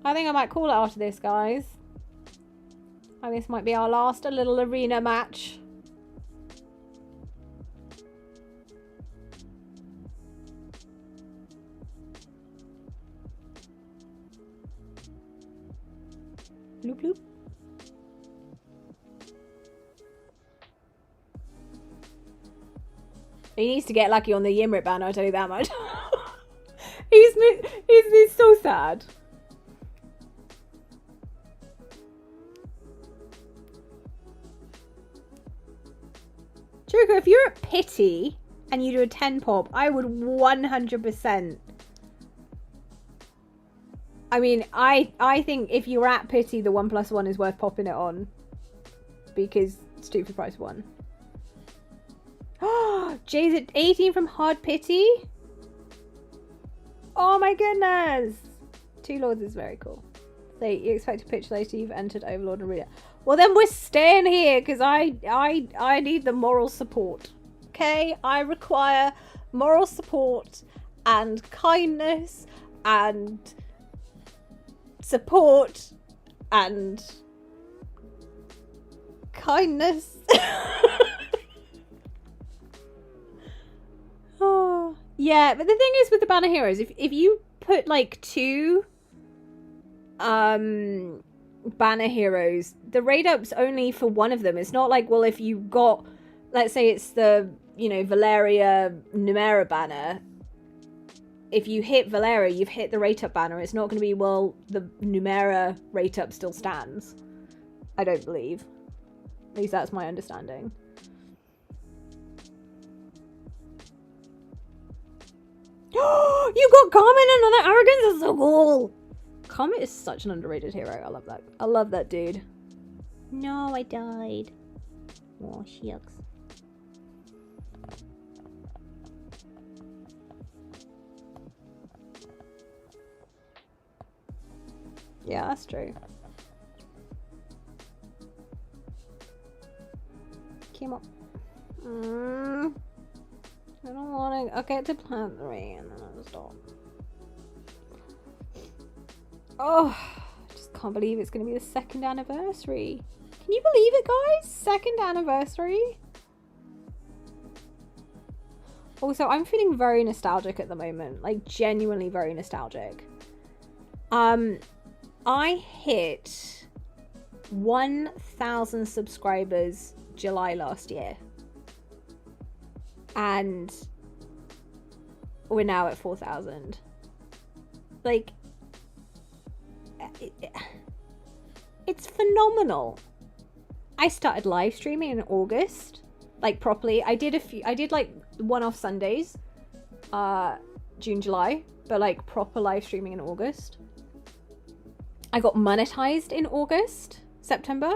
I think I might call it after this, guys. I think this might be our last little arena match. Bloop bloop. He needs to get lucky on the Ymrit banner, I'll tell you that much. he's so sad. Jericho, if you're at pity and you do a 10 pop, I would 100%. I mean, I think if you're at pity, the 1+1 is worth popping it on. Because stupid price 1. Jay's at 18 from hard pity. Oh my goodness. 2 lords is very cool. So you expect to pitch later, you've entered Overlord and Arena. Well then we're staying here because I need the moral support. Okay? I require moral support and kindness and support and kindness. Oh yeah, but the thing is with the banner heroes, if you put like 2 banner heroes, the raid up's only for one of them. It's not like, well, if you got, let's say it's the, you know, Valeria Numera banner, if you hit Valeria, you've hit the rate up banner. It's not going to be, well, the Numera rate up still stands. I don't believe. At least that's my understanding. You got Comet and another Arrogance. That's so cool. Comet is such an underrated hero. I love that. I love that dude. No, I died. Oh, shucks. Yeah, that's true. Come on. I don't want to. I'll get to plant 3 and then I'll stop. Oh, I just can't believe it's going to be the 2nd anniversary. Can you believe it, guys? 2nd anniversary. Also, I'm feeling very nostalgic at the moment. Like, genuinely very nostalgic. I hit 1,000 subscribers July last year. And we're now at 4,000. Like, it's phenomenal. I started live streaming in August, like properly. I did like one-off Sundays, June, July, but like proper live streaming in August. I got monetized in August, September.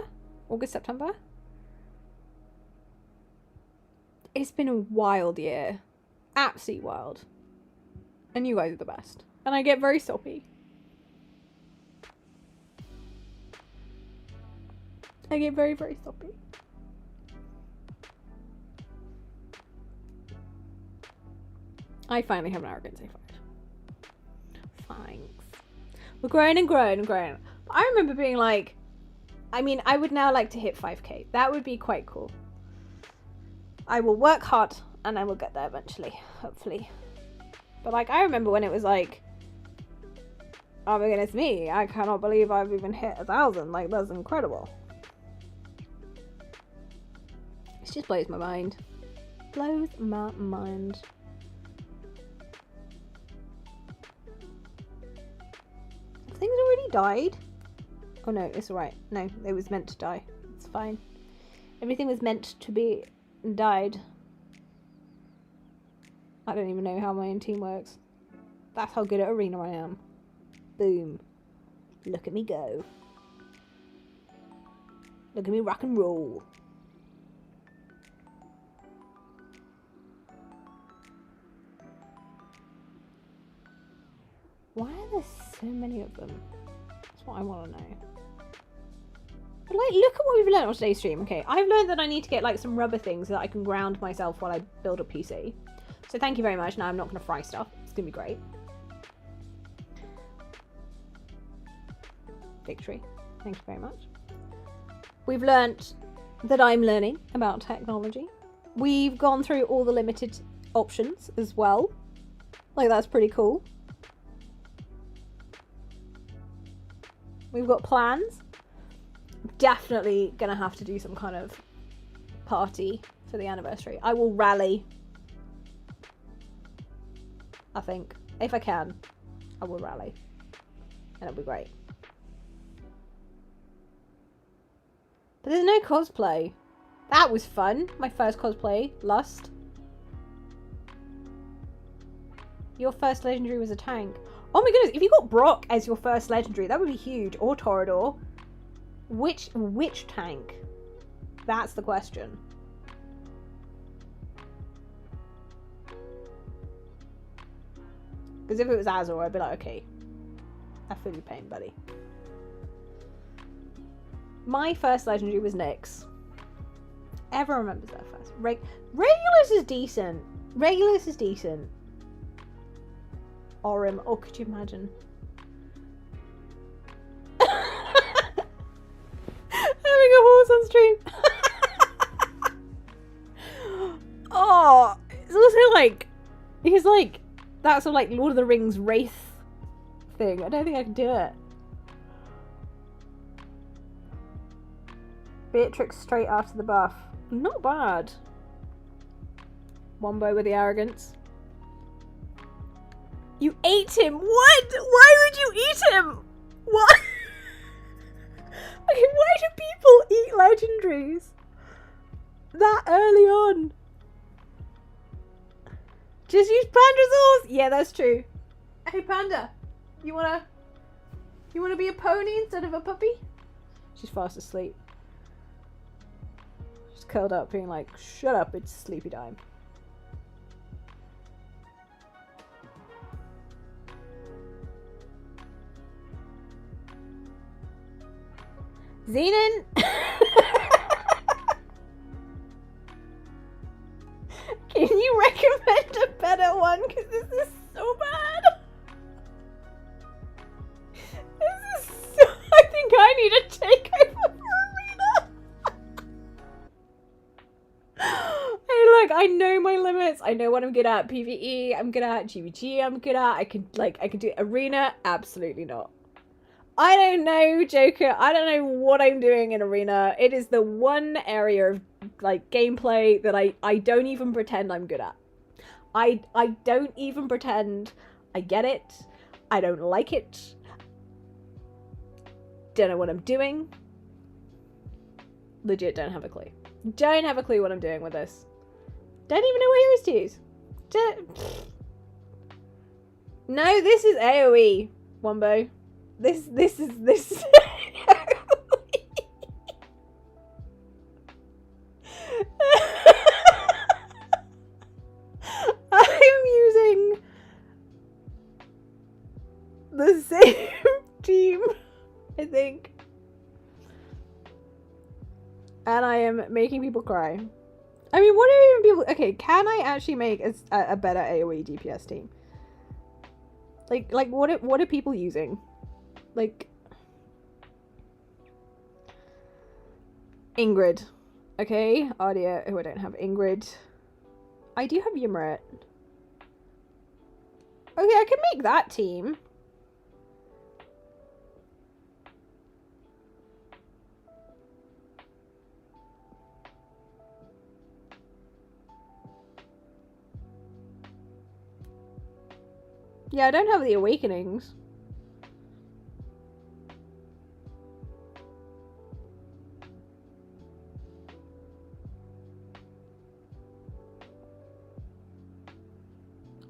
It's been a wild year. Absolutely wild. And you guys are the best. And I get very soppy. I get very, very soppy. I finally have an arrogance I find. Thanks. We're growing and growing and growing. But I remember being like, I mean, I would now like to hit 5k. That would be quite cool. I will work hard and I will get there eventually, hopefully. But like, I remember when it was like, oh my goodness me, I cannot believe I've even hit 1,000. Like, that's incredible. It just blows my mind. Blows my mind. Have things already died? Oh no, it's alright. No, it was meant to die. It's fine. Everything was meant to be died. I don't even know how my own team works. That's how good at arena I am. Boom. Look at me go. Look at me rock and roll. Why are there so many of them? That's what I want to know. But like, look at what we've learned on today's stream. Okay, I've learned that I need to get like some rubber things so that I can ground myself while I build a PC. So thank you very much. Now I'm not going to fry stuff. It's going to be great. Victory. Thank you very much. We've learnt that I'm learning about technology. We've gone through all the limited options as well. Like, that's pretty cool. We've got plans. Definitely gonna have to do some kind of party for the anniversary. I will rally. I think. If I can, I will rally. And it'll be great. But there's no cosplay. That was fun. My first cosplay. Lust. Your first legendary was a tank. Oh my goodness, if you got Brock as your first legendary, that would be huge. Or Torador. Which tank? That's the question. Because if it was Azor, I'd be like, okay, I feel your pain, buddy. My first legendary was Nyx. Everyone remembers that first. Regulus is decent. Regulus is decent. Orim. Oh, could you imagine? Having a horse on stream. Oh, it's also like, he's like, that sort of like Lord of the Rings Wraith thing. I don't think I can do it. Beatrix straight after the buff. Not bad. Wombo with the arrogance. You ate him? What? Why would you eat him? What? Okay, why do people eat legendaries that early on? Just use Panda's horse. Yeah, that's true. Hey Panda, you wanna be a pony instead of a puppy? She's fast asleep. She's curled up being like, shut up, it's sleepy time. Xenon! on, because this is so bad. This is so... I think I need a takeover for Arena. Hey, look, I know my limits. I know what I'm good at. PvE, I'm good at. GVG, I'm good at. I can do Arena. Absolutely not. I don't know, Joker. I don't know what I'm doing in Arena. It is the one area of like gameplay that I don't even pretend I'm good at. I don't even pretend I get it. I don't like it. Don't know what I'm doing. Legit don't have a clue. Don't have a clue what I'm doing with this. Don't even know what heroes to use. No, this is AoE, Wombo. This is I'm using the same team, I think. And I am making people cry. I mean, what are even people... Okay, can I actually make a better AoE DPS team? Like what are people using? Like... Ingrid. Okay, Ardia, who I don't have. Ingrid. I do have Ymrit. Okay, I can make that team. Yeah, I don't have the Awakenings.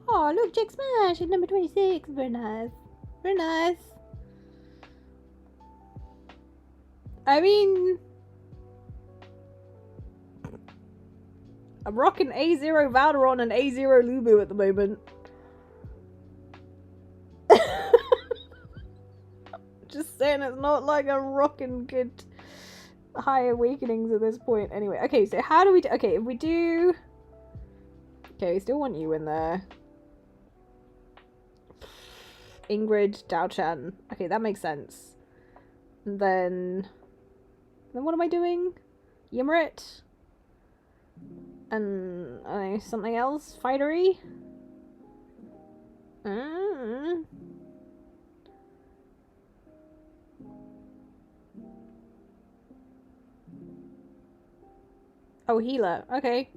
Oh, look, Jack Smash at number 26. Very nice. Very nice. I mean... I'm rocking A0 Valderon and A0 Lubu at the moment. Just saying, it's not like I'm rocking good high awakenings at this point. Anyway, okay, so how do we do... Okay, if we do... Okay, we still want you in there. Ingrid, Dao-chan. Okay, that makes sense. And then what am I doing? Ymrit? And something else? Fightery? Oh, healer. Okay.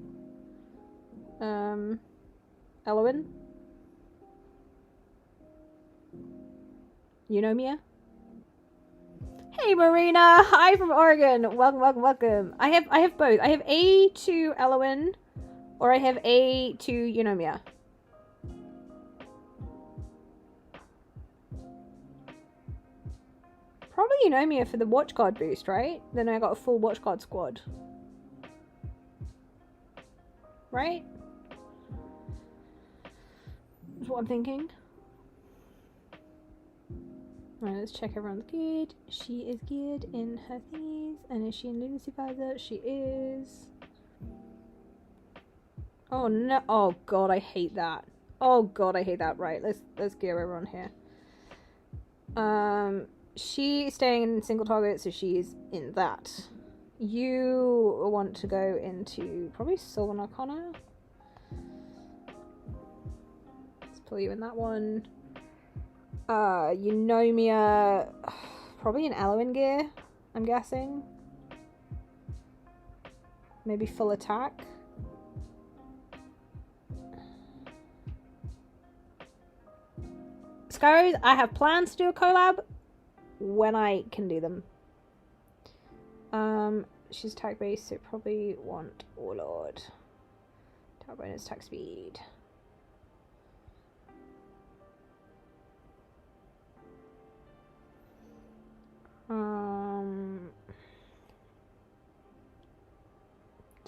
Elowen? Eunomia? Hey Marina! Hi from Oregon! Welcome, welcome, welcome. I have both. I have A2 Elowen or I have A2 Eunomia. Probably Eunomia for the watch guard boost, right? Then I got a full watch guard squad. Right? That's what I'm thinking. Alright, let's check everyone's good. She is good in her thingies. And is she in Lunacy Visor? She is. Oh no. Oh god, I hate that. Oh god, I hate that. Right, let's gear everyone here. She is staying in single target, so she's in that. You want to go into probably Sylvan Arcana. Let's pull you in that one. Eunomia, probably an Elowen gear, I'm guessing. Maybe full attack. Skyros, I have plans to do a collab when I can do them. She's attack based, so probably want Warlord. Attack bonus, attack speed.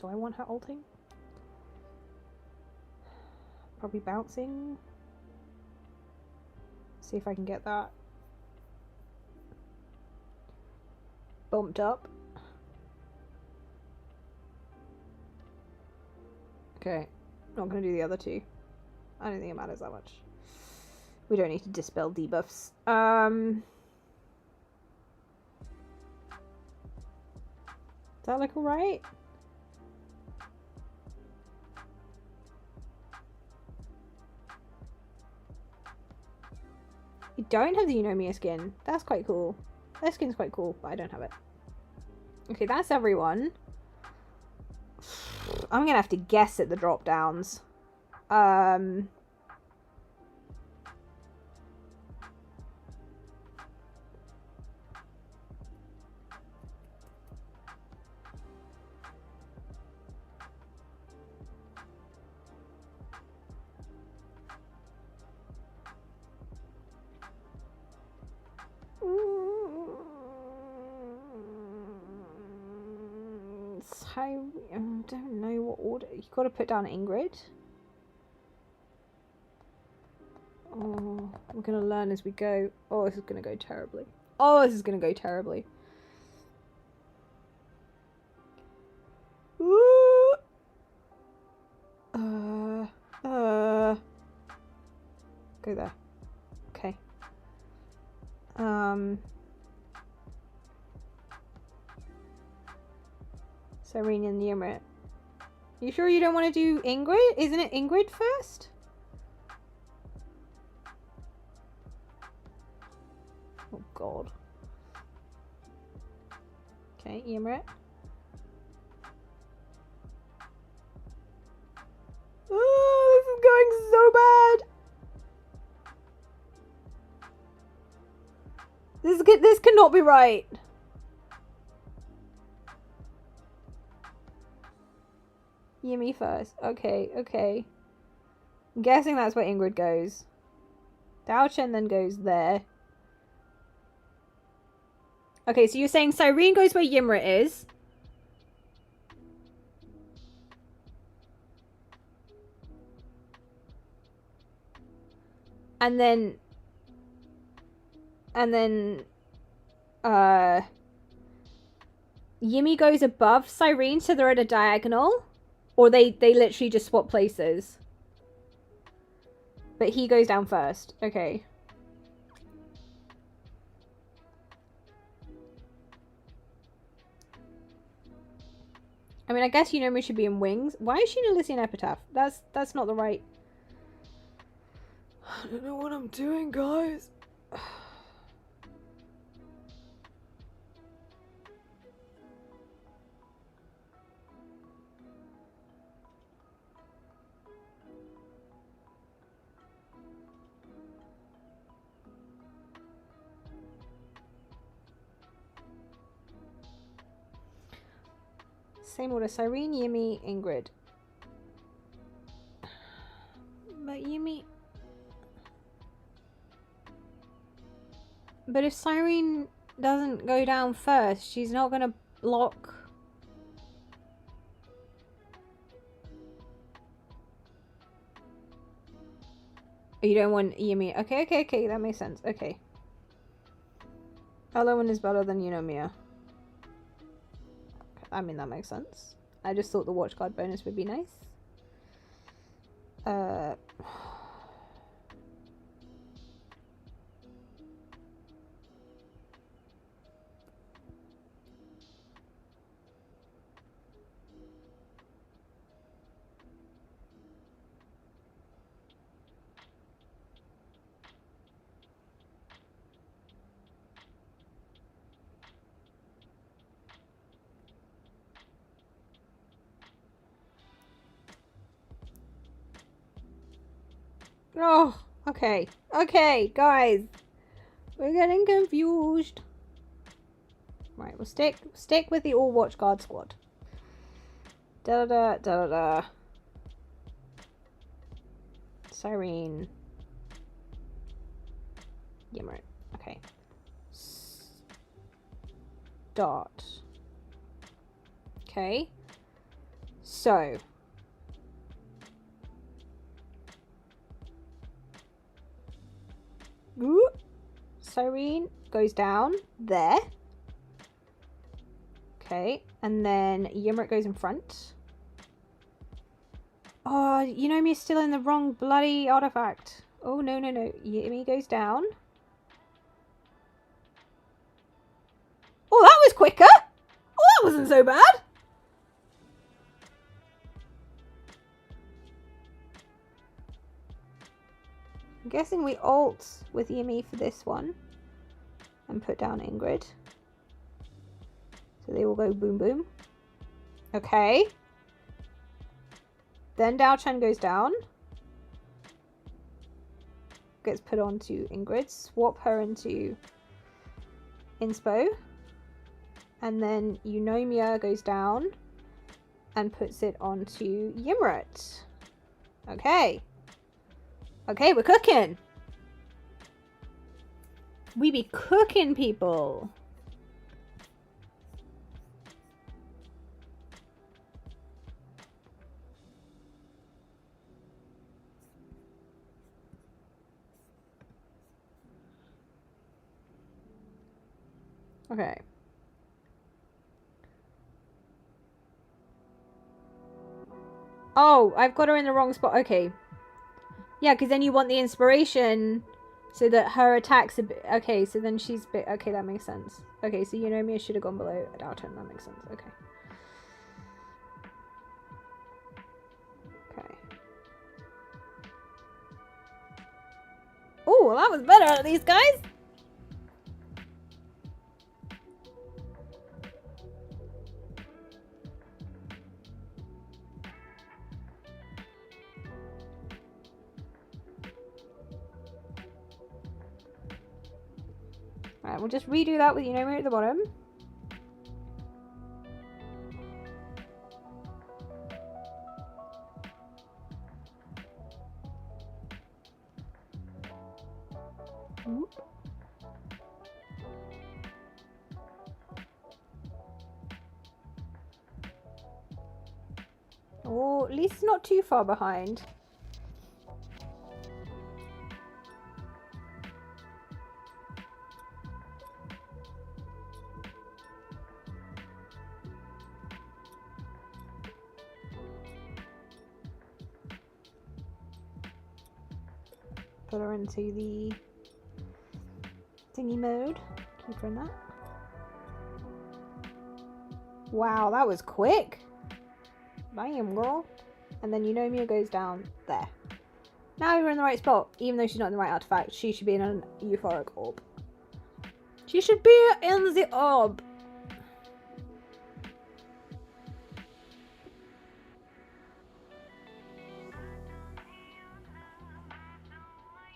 Do I want her ulting? Probably bouncing. See if I can get that bumped up. Okay, not gonna do the other two. I don't think it matters that much. We don't need to dispel debuffs. Does that look alright? You don't have the Eunomia skin. That's quite cool. That skin's quite cool, but I don't have it. Okay, that's everyone. I'm gonna have to guess at the drop downs. I don't know what order. You got to put down Ingrid. Oh, we're gonna learn as we go. Oh, this is gonna go terribly. Oh, this is gonna go terribly. Ooh. Go there. Okay. Serene and Ymrit. You sure you don't want to do Ingrid? Isn't it Ingrid first? Oh god. Okay, Ymrit. Oh, this is going so bad. This cannot be right. Yimmy first. Okay, okay. I'm guessing that's where Ingrid goes. Dao Chen then goes there. Okay, so you're saying Cyrene goes where Ymrit is. And then Yimmy goes above Cyrene, so they're at a diagonal, or they literally just swap places. But he goes down first. Okay. I mean, I guess Eunomia should be in wings. Why is she in Elysian Epitaph? That's not the right. I don't know what I'm doing, guys. Same order. Cyrene, Yimmy, Ingrid. But Yimmy... But if Cyrene doesn't go down first, she's not gonna block... Oh, you don't want Yimmy. Okay, okay, okay. That makes sense. Okay. Elowen is better than Eunomia. I mean, that makes sense. I just thought the watch guard bonus would be nice. Oh, okay. Okay, guys. We're getting confused. Right, we'll stick with the all watch guard squad. Da da da da da. Cyrene. Ymrit. Okay. Start. Okay. So. Ooh. Cyrene goes down there. Okay. And then Ymrit goes in front. Oh, Yunomi's still in the wrong bloody artifact. Oh, no, no, no. Yumi goes down. Oh, that was quicker! Oh, that wasn't so bad! I'm guessing we ult with Yumi for this one. And put down Ingrid. So they will go boom boom. Okay. Then Dao Chen goes down. Gets put onto Ingrid. Swap her into Inspo. And then Eunomia goes down. And puts it onto Ymrit. Okay. Okay, we're cooking. We be cooking, people. Okay. Oh, I've got her in the wrong spot. Okay. Yeah, because then you want the inspiration so that her attacks a bit. Okay, so then she's bit. Okay, that makes sense. Okay, so Eunomia should have gone below Dalton. That makes sense. Okay. Okay. Oh, well, that was better at these guys. Alright, we'll just redo that with Eunomia at the bottom. Oh, at least not too far behind. Put her into the thingy mode. Keep her in that. Wow, that was quick. Bam, girl. And then Eunomia goes down there. Now you're in the right spot. Even though she's not in the right artifact, she should be in an euphoric orb. She should be in the orb.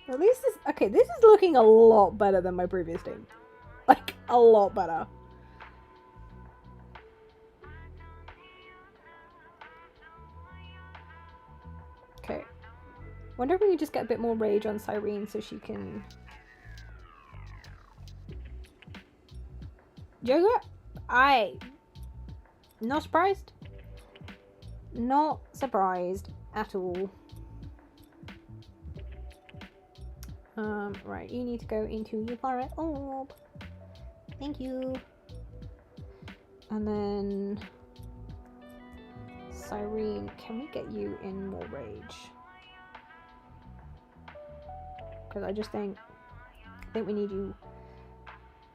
At least this... Okay, this is looking a lot better than my previous team. Like, a lot better. Okay. Wonder if we can just get a bit more rage on Cyrene so she can... Yoga? Not surprised. Not surprised at all. Right, you need to go into euphoric orb. Thank you. And then... Cyrene, can we get you in more rage? Because I just think... I think we need you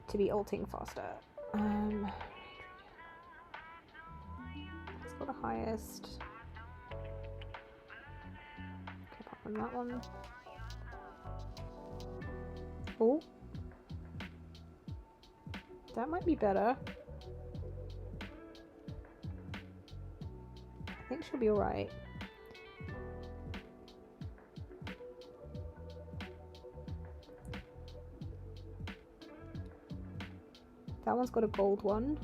to be ulting faster. Let's go the highest. Okay, apart from that one. Oh. That might be better. I think she'll be alright. That one's got a gold one.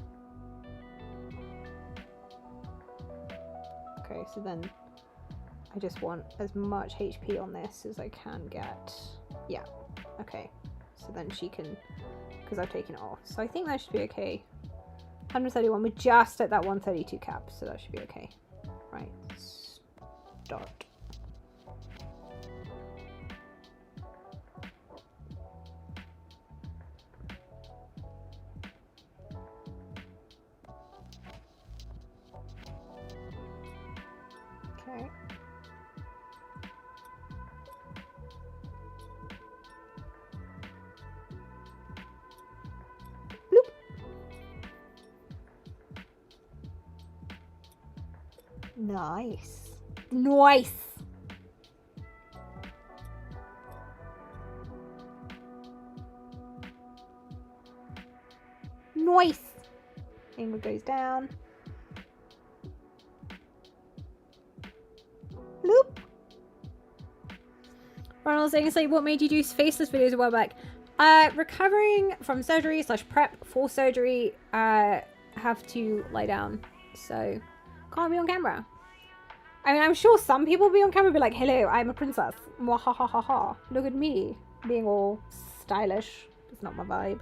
Okay, so then I just want as much HP on this as I can get. Yeah, okay. So then she can, because I've taken it off. So I think that should be okay. 131, we're just at that 132 cap, so that should be okay. Right, start. Okay. Nice. Nice. Nice. Ingrid goes down. Loop. Ronald saying, it's like, what made you do faceless videos a while back? Recovering from surgery / prep for surgery. Have to lie down, so can't be on camera. I mean, I'm sure some people will be on camera and be like, hello, I'm a princess. Mwahahaha. Look at me being all stylish. It's not my vibe.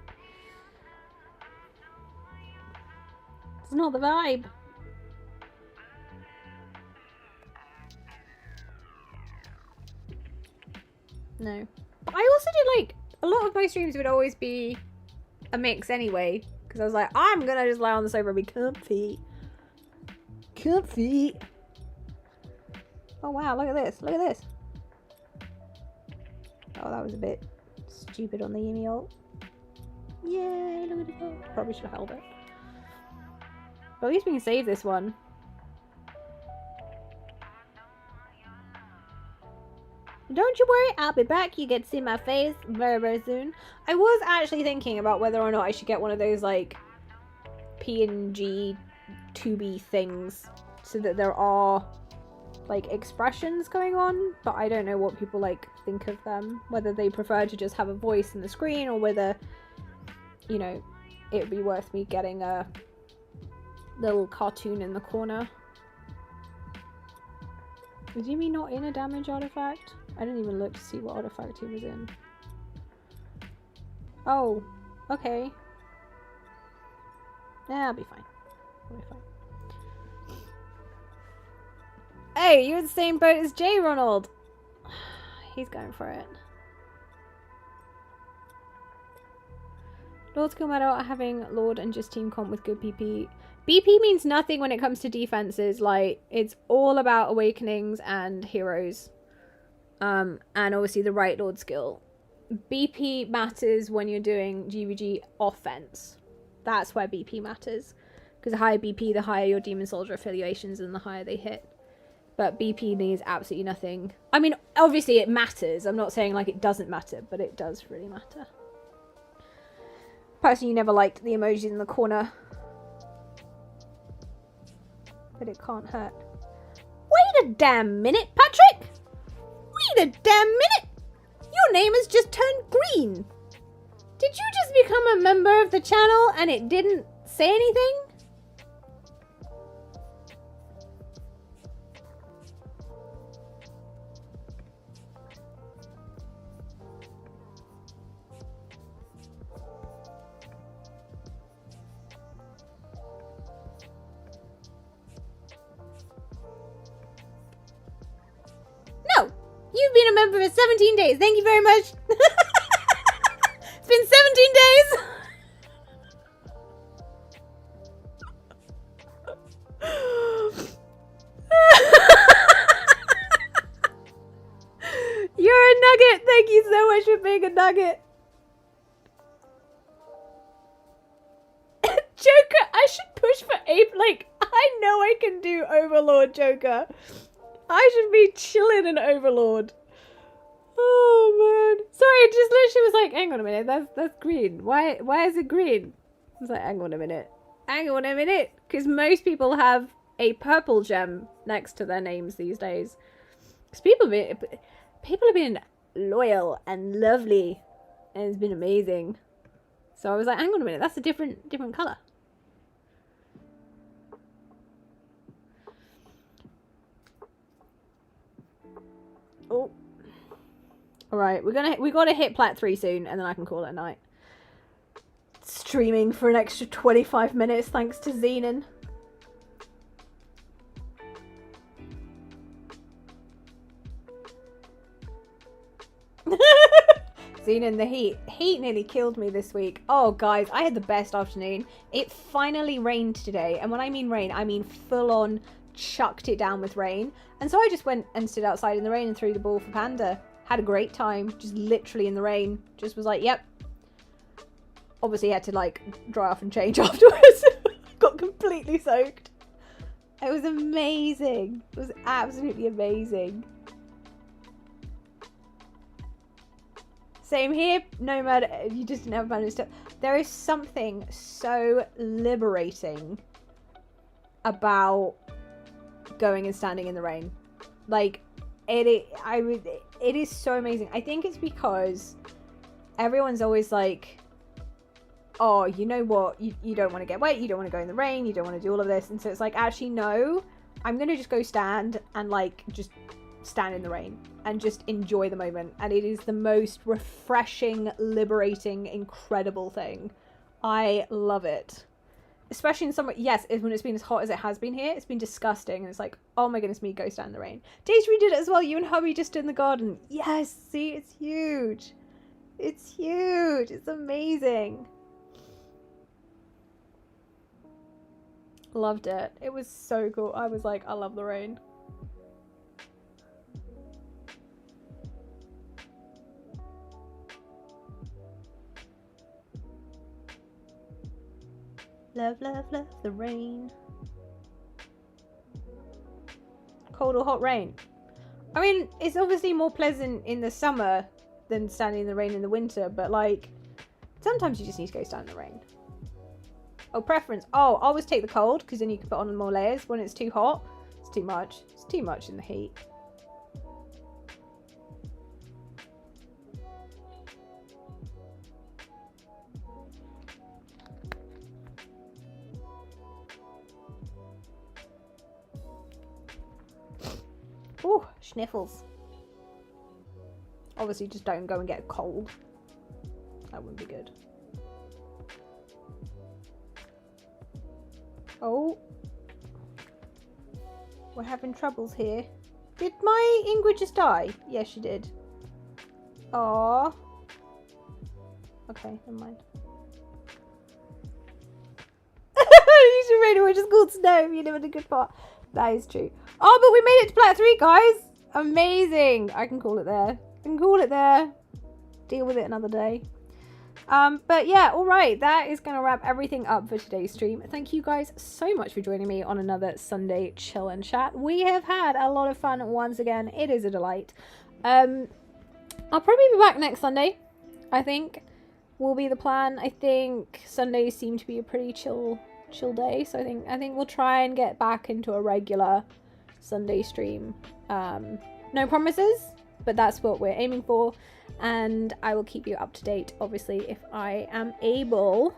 It's not the vibe. No. But I also did, like, a lot of my streams would always be a mix anyway. Because I was like, I'm gonna just lie on the sofa and be comfy. Comfy. Oh wow, look at this. Look at this. Oh, that was a bit stupid on the Yumi ult. Yay, look at it go. Probably should have held it. But at least we can save this one. Don't you worry, I'll be back. You get to see my face very, very soon. I was actually thinking about whether or not I should get one of those, like, PNG 2B things so that there are, like, expressions going on, but I don't know what people, like, think of them. Whether they prefer to just have a voice in the screen or whether, you know, it would be worth me getting a little cartoon in the corner. Is Yumi not in a damage artifact? I didn't even look to see what artifact he was in. Oh, okay. Yeah, I'll be fine. I'll be fine. Hey, you're in the same boat as Jay, Ronald. He's going for it. Lord's kill matter are having Lord and just team comp with good BP. BP means nothing when it comes to defenses. Like, it's all about awakenings and heroes. And obviously the right Lord skill. BP matters when you're doing GVG offense. That's where BP matters. Because the higher BP, the higher your Demon Soldier affiliations and the higher they hit. But BP means absolutely nothing. I mean, obviously it matters. I'm not saying like it doesn't matter, but it does really matter. Personally, you never liked the emojis in the corner. But it can't hurt. Wait a damn minute, Patrick! Wait a damn minute! Your name has just turned green! Did you just become a member of the channel and it didn't say anything? No! You've been a member for 17 days. Thank you very much. It's been 17 days. You're a nugget. Thank you so much for being a nugget. Joker, I should push for Ape. Like, I know I can do Overlord, Joker. I should be chilling in Overlord. Oh man. Sorry, it just literally was like, hang on a minute, that's green. Why is it green? I was like, hang on a minute. Hang on a minute. Because most people have a purple gem next to their names these days. Because people have been loyal and lovely. And it's been amazing. So I was like, hang on a minute, that's a different colour. Oh. Alright, we gotta hit Plat 3 soon, and then I can call it a night. Streaming for an extra 25 minutes thanks to Xenon. Xenon, the heat. Heat nearly killed me this week. Oh, guys, I had the best afternoon. It finally rained today, and when I mean rain, I mean full-on chucked it down with rain. And so I just went and stood outside in the rain and threw the ball for Panda. Had a great time, just literally in the rain. Just was like, yep. Obviously had to like dry off and change afterwards. Got completely soaked. It was amazing. It was absolutely amazing. Same here. No matter, you just didn't have a stuff. There is something so liberating about going and standing in the rain. Like, it is so amazing. I think it's because everyone's always like, oh, you know what, you don't want to get wet, you don't want to go in the rain, you don't want to do all of this. And so it's like, actually, no, I'm gonna just go stand and like just stand in the rain and just enjoy the moment. And it is the most refreshing, liberating, incredible thing. I love it. Especially in summer. Yes, when it's been as hot as it has been here, it's been disgusting. And it's like, oh my goodness me, go stand in the rain. Daisy did it as well. You and hubby just in the garden. Yes, see, it's huge. It's huge. It's amazing. Loved it. It was so cool. I was like, I love the rain. Love, love, love the rain. Cold or hot rain? I mean, it's obviously more pleasant in the summer than standing in the rain in the winter, but like, sometimes you just need to go stand in the rain. Oh, preference. Oh, I always take the cold, because then you can put on more layers. When it's too hot, it's too much. It's too much in the heat. Ooh, sniffles. Obviously, just don't go and get a cold. That wouldn't be good. Oh. We're having troubles here. Did my Ingrid just die? Yes, she did. Aww. Okay, never mind. You should read it, we're just called Snow. You live in a good part. That is true. Oh, but we made it to Plat 3, guys. Amazing. I can call it there. I can call it there. Deal with it another day. But yeah, all right. That is going to wrap everything up for today's stream. Thank you guys so much for joining me on another Sunday chill and chat. We have had a lot of fun once again. It is a delight. I'll probably be back next Sunday, I think, will be the plan. I think Sundays seem to be a pretty chill day, so I think we'll try and get back into a regular Sunday stream. No promises, but that's what we're aiming for, and I will keep you up to date, obviously, if I am able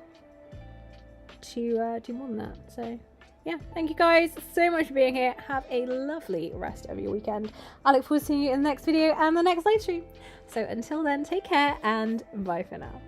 to do more than that. So yeah, thank you guys so much for being here. Have a lovely rest of your weekend. I look forward to seeing you in the next video and the next live stream. So until then, take care and bye for now.